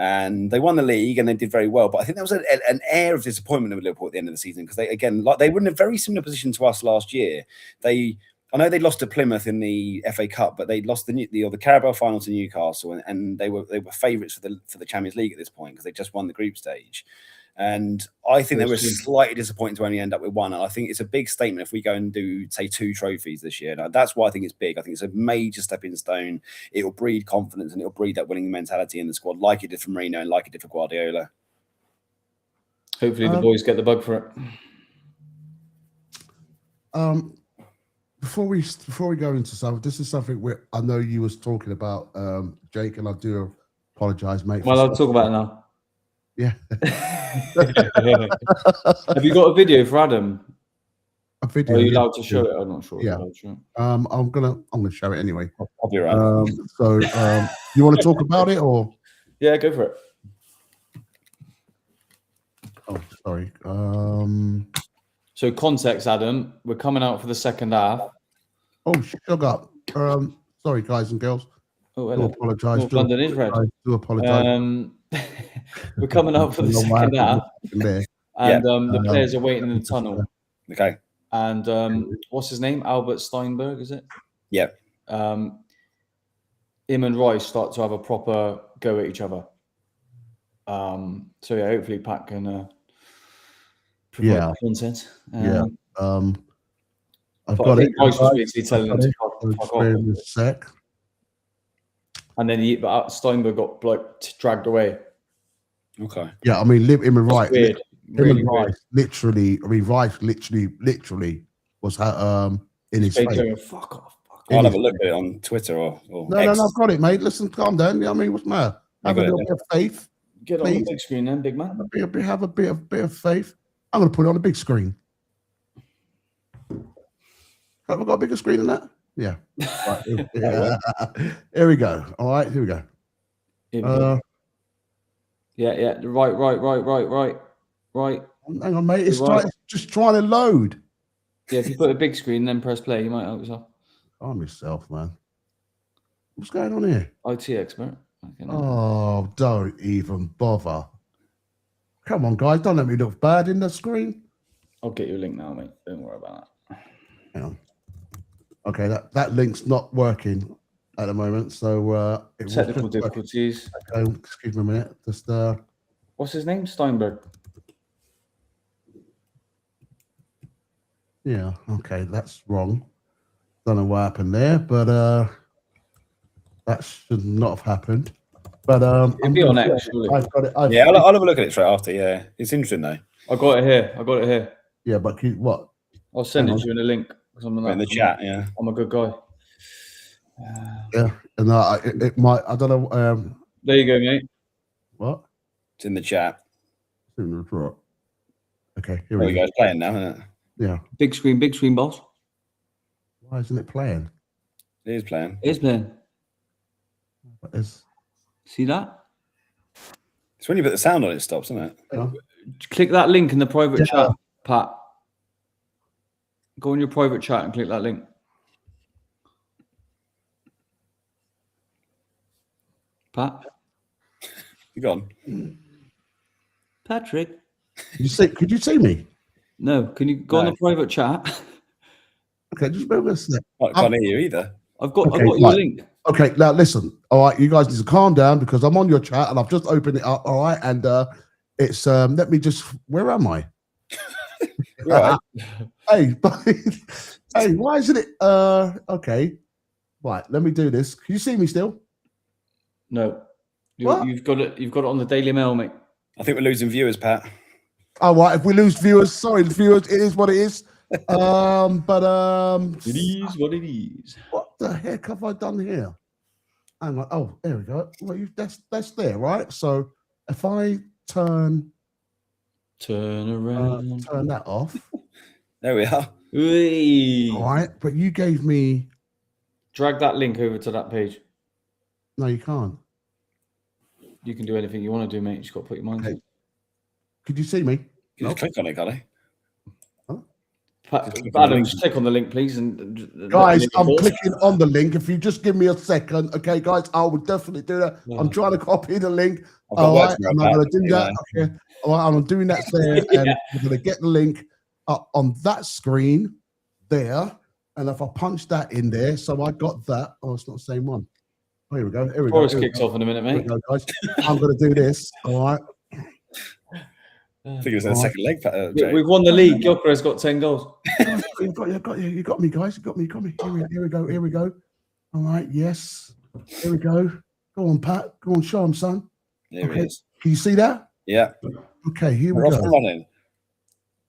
And they won the league and they did very well. But I think there was an air of disappointment with Liverpool at the end of the season, because they were in a very similar position to us last year. I know they lost to Plymouth in the FA Cup, but they lost the Carabao final to Newcastle, and they were favourites for the Champions League at this point, because they just won the group stage. And I think they were slightly disappointed to only end up with one. And I think it's a big statement if we go and do, say, 2 trophies this year. Now, that's why I think it's big. I think it's a major stepping stone. It will breed confidence, and it will breed that winning mentality in the squad, like it did for Mourinho and like it did for Guardiola. Hopefully the boys get the bug for it. Before we go into something, this is something I know you was talking about, Jake, and I do apologise, mate. Well, I'll talk about it now. Yeah. Have you got a video for Adam? A video? Are you allowed to show it? I'm not sure. Yeah. I'm gonna show it anyway. I'll be right. So you want to talk about it, or? Yeah, go for it. Oh, sorry. So context, Adam. We're coming out for the second half. Oh, sugar. Sorry, guys and girls. Oh, do apologise. North London is red. Do apologise. We're coming out for the second half, and the players are waiting in the tunnel. Okay. And what's his name? Albert Steinberg, is it? Yeah. Him and Rice start to have a proper go at each other. So yeah, hopefully Pat can provide content. I've got it. Rice was basically telling them to fuck off. In a sec. And then Steinberg got dragged away. Okay. Yeah, I mean, him and Rice. Really Rice literally. I mean, Rice literally was in his face. Fuck off. I'll have a look at it on Twitter or No, I've got it, mate. Listen, calm down. I mean, what's the matter? Have a little bit of faith. Get on the big screen then, big man. Have a bit of faith. I'm going to put it on the big screen. Have I got a bigger screen than that? Yeah. Right. Here we go. All right, here we go. Yeah. Right. Hang on, mate. It's just trying to load. Yeah, if you put a big screen, then press play, you might help yourself. I'm yourself, man. What's going on here? IT expert. Oh, don't even bother. Come on, guys. Don't let me look bad in the screen. I'll get you a link now, mate. Don't worry about that. Hang on. Okay, that link's not working at the moment, so technical difficulties. Okay, excuse me a minute. Just what's his name? Steinberg. Yeah. Okay, that's wrong. Don't know what happened there, but that should not have happened. But it'll be on X, surely. I've got it. I'll have a look at it straight after. Yeah, it's interesting though. I got it here. Yeah, but what? I'll send it to you in a link. In the chat, yeah. I'm a good guy. Yeah, and it might. I don't know. There you go, mate. What? It's in the chat. Okay, here There we go. It's playing now, isn't it? Yeah. Big screen, boss. Why isn't it playing? It is playing. It is playing. What is? See that? It's when you put the sound on, it stops, isn't it? Yeah. Click that link in the private chat, Pat. Go in your private chat and click that link. Pat? You gone? Patrick? Could you see me? No. Can you go on the private chat? Okay, just move this. I can't hear you either. I've got your link. Okay, now listen. All right, you guys need to calm down because I'm on your chat and I've just opened it up. All right, and it's let me just. Where am I? Right. Hey, hey, why isn't it? Okay, right. Let me do this. Can you see me still? No. You've got it. You've got it on the Daily Mail, mate. I think we're losing viewers, Pat. All right. If we lose viewers, sorry, viewers. It is what it is. It is what it is. What the heck have I done here? Hang on. Oh, there we go. Well, that's there, right? So if I turn around, turn that off. There we are. All right, but you gave me. Drag that link over to that page. No, you can't. You can do anything you want to do, mate. You just got to put your mind to it. Could you see me? You just click on it, can't you? Adam, just click on the link, please. And guys, I'm clicking on the link. If you just give me a second, okay, guys, I will definitely do that. No. I'm trying to copy the link. All right, and I'm going to do that. Okay, all right, I'm doing that there, and I'm going to get the link up on that screen there. And if I punch that in there, so I got that. Oh, it's not the same one. Oh, here we go. Here we Forest go. kicks off in a minute, mate. Go, guys. I'm going to do this. All right. I think it was in the second leg. We've won the league. Gyökeres got 10 goals. You got me, guys. You got me. Here we go. All right. Yes. Here we go. Go on, Pat. Go on, show him, son. There he is. Can you see that? Yeah. Okay. Here we We're go. off and running.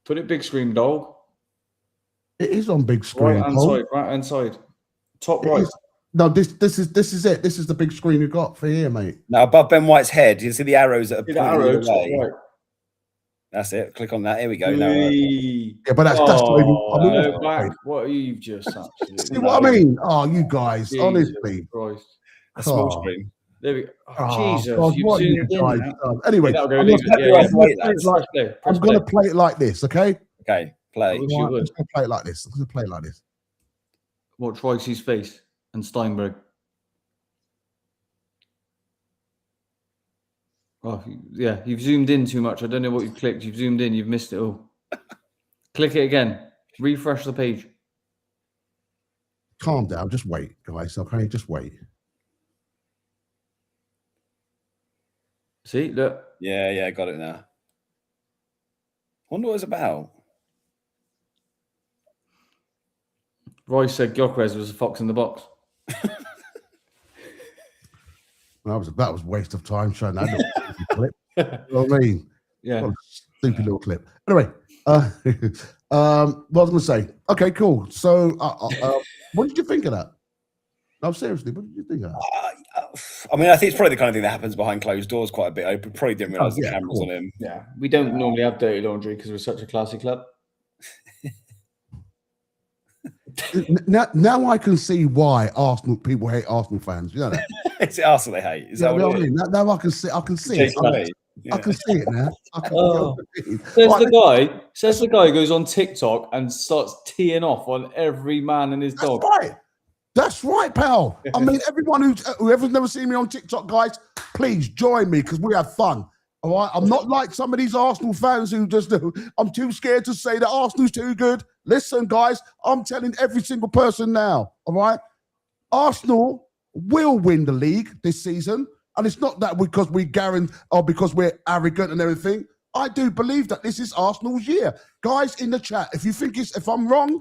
Put it big screen, dog. It is on big screen. Right hand side. Top right. No, this is it. This is the big screen you got for here, mate. Now above Ben White's head, you see the arrows that are pointing the way. right. That's it. Click on that. Here we go. Yeah, but that's no, back. What you've just absolutely. See what I mean? Oh, you guys, Jesus honestly. Christ. A small screen. There we go. Oh, Jesus. God, what you guys done? Anyway, I'm going to play it like this, okay? Okay, play. I'm going to play it like this. I'm going to play it like this. Watch Royce's face and Steinberg. Oh, yeah, you've zoomed in too much. I don't know what you've clicked. You've zoomed in. You've missed it all. Click it again. Refresh the page. Calm down. Just wait, guys. Okay, just wait. See, look. Yeah, got it now. Wonder what it's about. Royce said Gyökeres was a fox in the box. That was a waste of time showing that little clip. You know what I mean? Yeah. What a stupid little clip. Anyway, what I was going to say. Okay, cool. So, what did you think of that? No, seriously, what did you think of that? I mean, I think it's probably the kind of thing that happens behind closed doors quite a bit. I probably didn't realise the cameras on him. Yeah, we don't normally have dirty laundry because we're such a classy club. Now I can see why Arsenal people hate Arsenal fans. You know that? It's Arsenal they hate. Is that what I mean? Now I can see. I can see it. I can see it now. Says the guy who goes on TikTok and starts teeing off on every man and his dog. That's right, pal. I mean, everyone whoever's never seen me on TikTok, guys, please join me because we have fun. All right, I'm not like some of these Arsenal fans who just do. I'm too scared to say that Arsenal's too good. Listen, guys, I'm telling every single person now. All right, Arsenal will win the league this season, and it's not that because we guarantee or because we're arrogant and everything. I do believe that this is Arsenal's year, guys. In the chat, if you think if I'm wrong,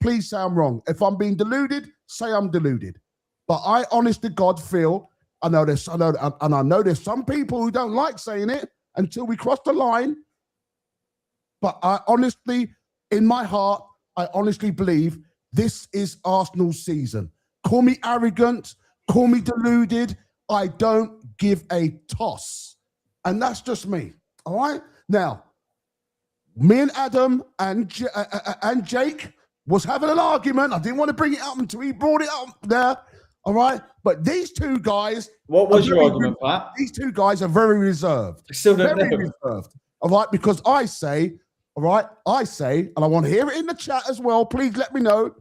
please say I'm wrong. If I'm being deluded, say I'm deluded. But I, honest to God, feel. I know there's some people who don't like saying it until we cross the line. But I honestly, in my heart, I honestly believe this is Arsenal's season. call me arrogant, call me deluded. I don't give a toss. And that's just me. All right? Now, me and Adam and Jake was having an argument. I didn't want to bring it up until he brought it up there. All right? But these two guys... What was your argument, Pat? These two guys are very reserved. I still don't know. Reserved. All right? Because I say, all right, and I want to hear it in the chat as well. Please let me know.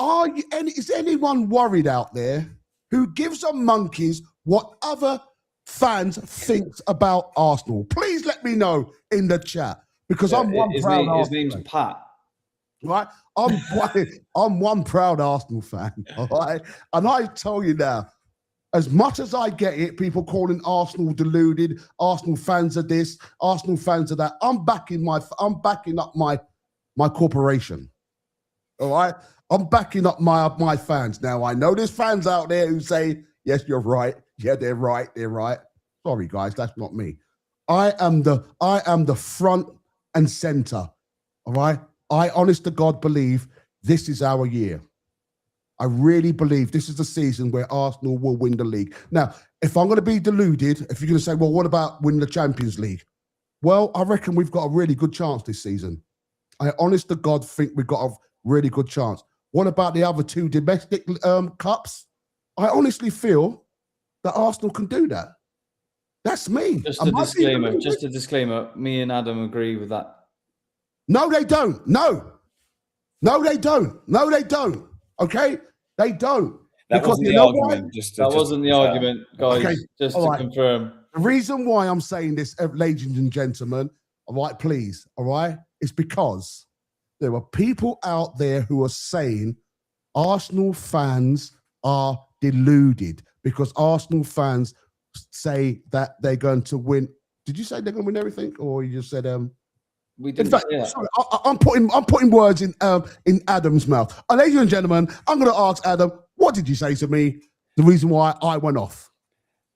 Is anyone worried out there who gives a monkeys what other fans think about Arsenal? Please let me know in the chat, because I'm one proud Arsenal fan. His name's Pat. Right? I'm one proud Arsenal fan. All right? And I tell you now, as much as I get it, people calling Arsenal deluded, Arsenal fans are this, Arsenal fans are that, I'm backing up my corporation. All right? I'm backing up my fans. Now, I know there's fans out there who say, yes, you're right. Yeah, they're right. Sorry, guys, that's not me. I am the front and center. All right? I, honest to God, believe this is our year. I really believe this is the season where Arsenal will win the league. Now, if I'm going to be deluded, if you're going to say, well, what about winning the Champions League? Well, I reckon we've got a really good chance this season. I, honest to God, think we've got a really good chance. What about the other two domestic cups? I honestly feel that Arsenal can do that. That's me. Just a disclaimer. Me and Adam agree with that. No, they don't. No, they don't. Okay? They don't. That wasn't the argument. That wasn't the argument, guys. Okay. Just to confirm. The reason why I'm saying this, ladies and gentlemen, all right, please, all right, is because there are people out there who are saying Arsenal fans are deluded because Arsenal fans say that they're going to win. Did you say they're going to win everything, or you just said we didn't? In fact, sorry, I'm putting words in Adam's mouth. Ladies and gentlemen, I'm going to ask Adam, what did you say to me? The reason why I went off.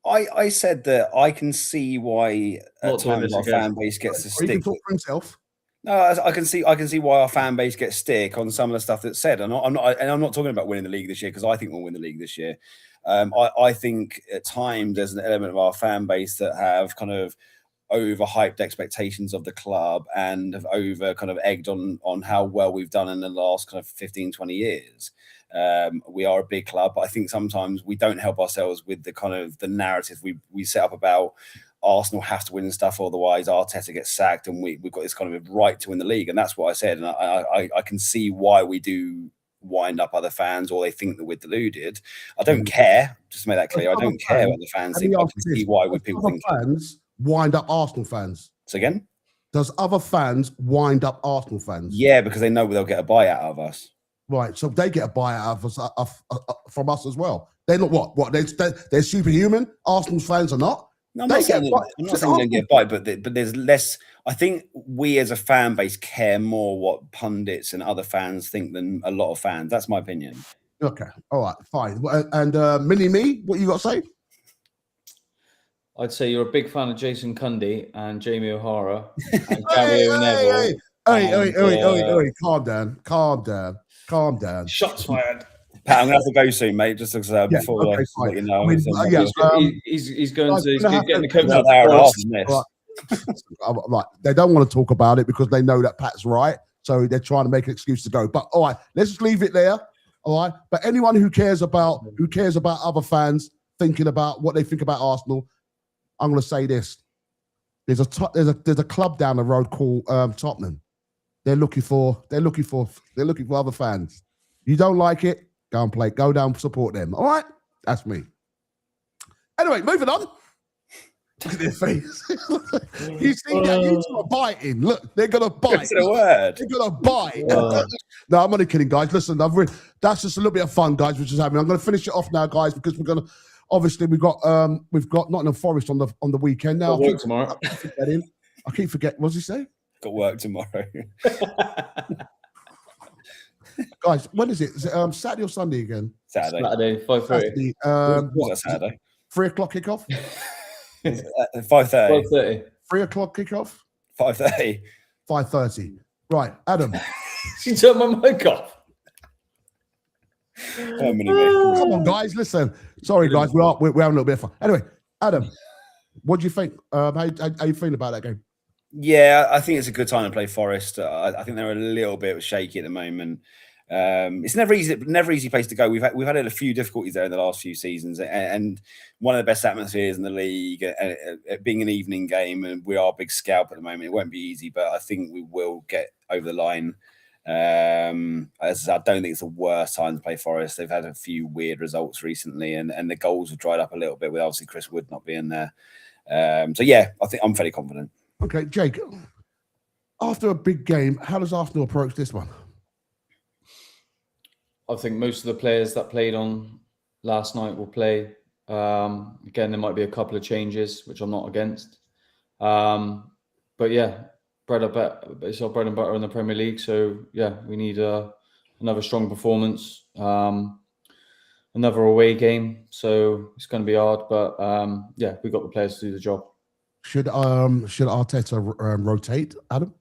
I said that I can see why at times our fan base gets to stick. He can talk for himself. No, I can see why our fan base gets stick on some of the stuff that's said. I'm not talking about winning the league this year, because I think we'll win the league this year. I think at times there's an element of our fan base that have kind of overhyped expectations of the club and have over kind of egged on how well we've done in the last kind of 15, 20 years. We are a big club, but I think sometimes we don't help ourselves with the kind of the narrative we set up about Arsenal have to win and stuff, otherwise Arteta gets sacked, and we've got this kind of right to win the league. And that's what I said. And I can see why we do wind up other fans, or they think that we're deluded. I don't care, just to make that clear. I don't care what the fans think. I can see why people think fans wind up Arsenal fans. So again? Does other fans wind up Arsenal fans? Yeah, because they know they'll get a buyout out of us. Right, so they get a buyout of us, from us as well. They're not what? They're superhuman. Arsenal fans are not. No, I'm not saying they get a bite, but there's less. I think we as a fan base care more what pundits and other fans think than a lot of fans. That's my opinion. Okay, all right, fine. And Mini-Me, what you got to say? I'd say you're a big fan of Jason Cundy and Jamie O'Hara and Gary O'Neill. Hey, calm down. Shots fired. Pat, I'm gonna have to go soon, mate. Just before let you know. He's getting the coach up. Right. They don't want to talk about it because they know that Pat's right, so they're trying to make an excuse to go. But all right, let's just leave it there. All right. But anyone who cares about other fans thinking about what they think about Arsenal, I'm going to say this: there's a club down the road called Tottenham. They're looking for other fans. You don't like it? Go down, support them. All right? That's me. Anyway, moving on. Look at their face. You see that? You two are biting. Look, they're going to bite. That's the word. They're going to bite. No, I'm only kidding, guys. Listen, that's just a little bit of fun, guys, which is happening. I'm going to finish it off now, guys, because we're going to, obviously, we've got Nottingham Forest on the weekend now. Tomorrow. I keep forgetting. What does he say? Got work tomorrow. Guys, when is it? Is it Saturday or Sunday again? Saturday, 5:30. What's that, Saturday? 3 o'clock kickoff? 5:30. 5:30. 3 o'clock kickoff? 5:30. 5:30. Right, Adam. She turned my mic off. Come on, guys, listen. Sorry, guys, we're having a little bit of fun. Anyway, Adam, what do you think? How you feeling about that game? Yeah, I think it's a good time to play Forest. I think they're a little bit shaky at the moment. It's never easy place to go. We've had a few difficulties there in the last few seasons, and one of the best atmospheres in the league, being an evening game, and we are a big scalp at the moment. It won't be easy, but I think we will get over the line. As I don't think it's the worst time to play Forest. They've had a few weird results recently, and the goals have dried up a little bit with obviously Chris Wood not being there. So yeah, I think I'm fairly confident. Okay, Jake, after a big game, how does Arsenal approach this one? I think most of the players that played on last night will play. Again, there might be a couple of changes, which I'm not against. But yeah, it's our bread and butter in the Premier League. So yeah, we need another strong performance, another away game. So it's going to be hard, but yeah, we've got the players to do the job. Should Arteta rotate, Adam?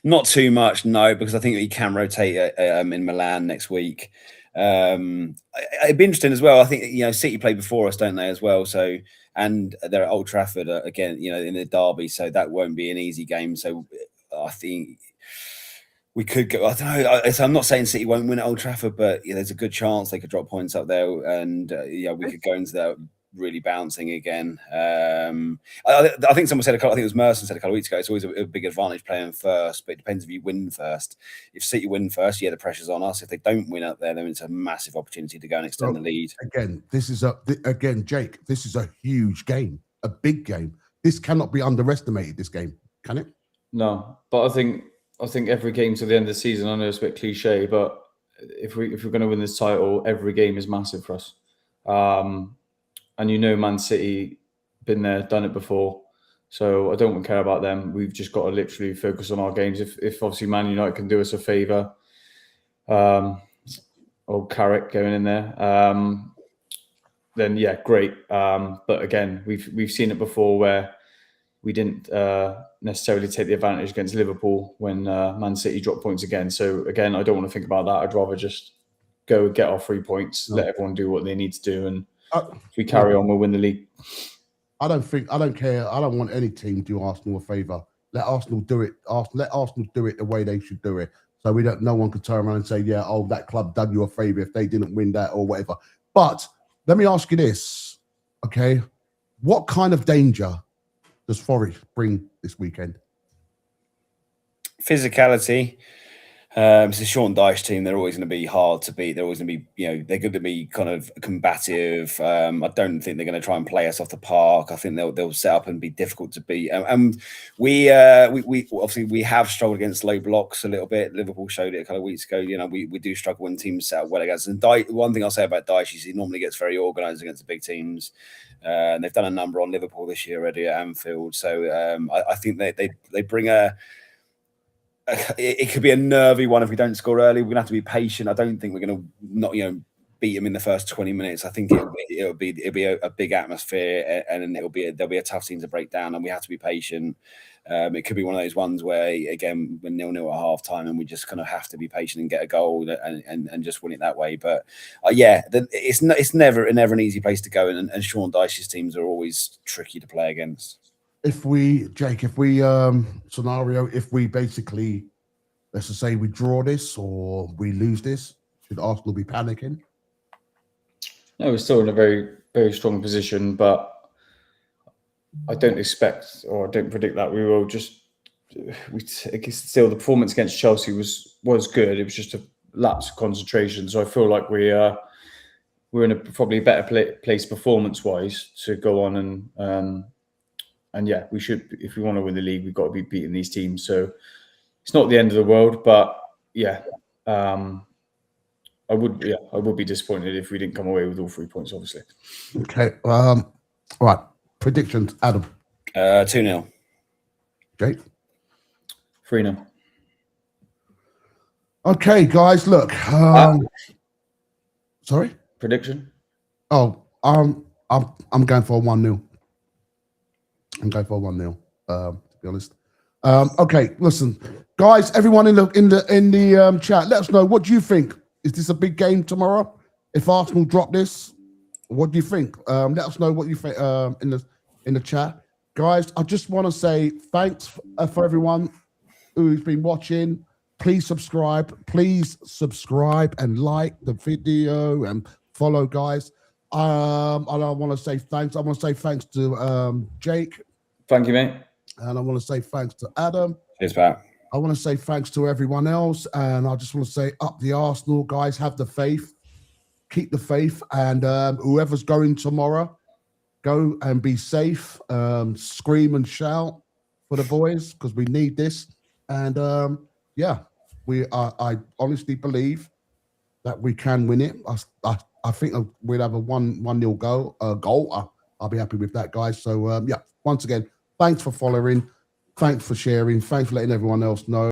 Not too much, no, because I think he can rotate in Milan next week. It'd be interesting as well. I think City play before us, don't they, as well? So, and they're at Old Trafford again, in the derby, so that won't be an easy game. So, I think we could go. I don't know. I'm not saying City won't win at Old Trafford, but there's a good chance they could drop points up there, and we could go into that really bouncing again. I think someone said I think it was Merson said a couple of weeks ago, it's always a big advantage playing first, but it depends if you win first. If City win first, the pressure's on us. If they don't win up there, then it's a massive opportunity to go and extend the lead. Again, Jake, this is a huge game, a big game. This cannot be underestimated, this game, can it? No, but I think every game to the end of the season, I know it's a bit cliche, but if we're going to win this title, every game is massive for us. And Man City, been there, done it before. So I don't care about them. We've just got to literally focus on our games. If obviously Man United can do us a favour, or Carrick going in there, then yeah, great. But again, we've seen it before where we didn't necessarily take the advantage against Liverpool when Man City dropped points again. So again, I don't want to think about that. I'd rather just go get our 3 points, let everyone do what they need to do, and if we carry on, we'll win the league. I don't care. I don't want any team to do Arsenal a favour. Let Arsenal do it. Let Arsenal do it the way they should do it. So no one can turn around and say, yeah, that club done you a favour if they didn't win that or whatever. But let me ask you this, okay? What kind of danger does Forest bring this weekend? Physicality. It's a Sean Dyche team. They're always going to be hard to beat. They're always going to be, they're going to be kind of combative. I don't think they're going to try and play us off the park. I think they'll set up and be difficult to beat. And we obviously we have struggled against low blocks a little bit. Liverpool showed it a couple of weeks ago. We do struggle when teams set up well against. And one thing I'll say about Dyche is he normally gets very organised against the big teams. And they've done a number on Liverpool this year already at Anfield. So I think they bring it could be a nervy one if we don't score early. We're gonna have to be patient. I don't think we're gonna not beat them in the first 20 minutes. I think it'll be a big atmosphere, and there'll be a tough team to break down, and we have to be patient. It could be one of those ones where again we're 0-0 at half time, and we just kind of have to be patient and get a goal and just win it that way. But it's never an easy place to go, and Sean Dyche's teams are always tricky to play against. If we basically, let's just say we draw this or we lose this, should Arsenal be panicking? No, we're still in a very, very strong position, but I don't expect or I don't predict that we will still the performance against Chelsea was good. It was just a lapse of concentration. So I feel like we're in a probably better place performance-wise to go on and yeah, we should, if we want to win the league, we've got to be beating these teams. So it's not the end of the world, but yeah, I would be disappointed if we didn't come away with all 3 points, obviously. Okay. All right. Predictions, Adam. 2-0. Jake? 3-0. Okay, guys, look. Sorry? Prediction? Oh, I'm going for a 1-0. I'm going for 1-0, to be honest. Okay, listen, guys, everyone in the chat, let us know, what do you think? Is this a big game tomorrow? if Arsenal drop this, what do you think? Let us know what you think in the chat, guys. I just want to say thanks for everyone who's been watching. Please subscribe and like the video and follow, guys. And I want to say thanks. I want to say thanks to Jake. Thank you, mate. And I want to say thanks to Adam. Cheers, Pat. I want to say thanks to everyone else. And I just want to say up the Arsenal, guys. Have the faith. Keep the faith. And whoever's going tomorrow, go and be safe. Scream and shout for the boys because we need this. And yeah, I honestly believe that we can win it. I think we'll have a 1-0 goal. I'll be happy with that, guys. So yeah, once again, thanks for following. Thanks for sharing. Thanks for letting everyone else know.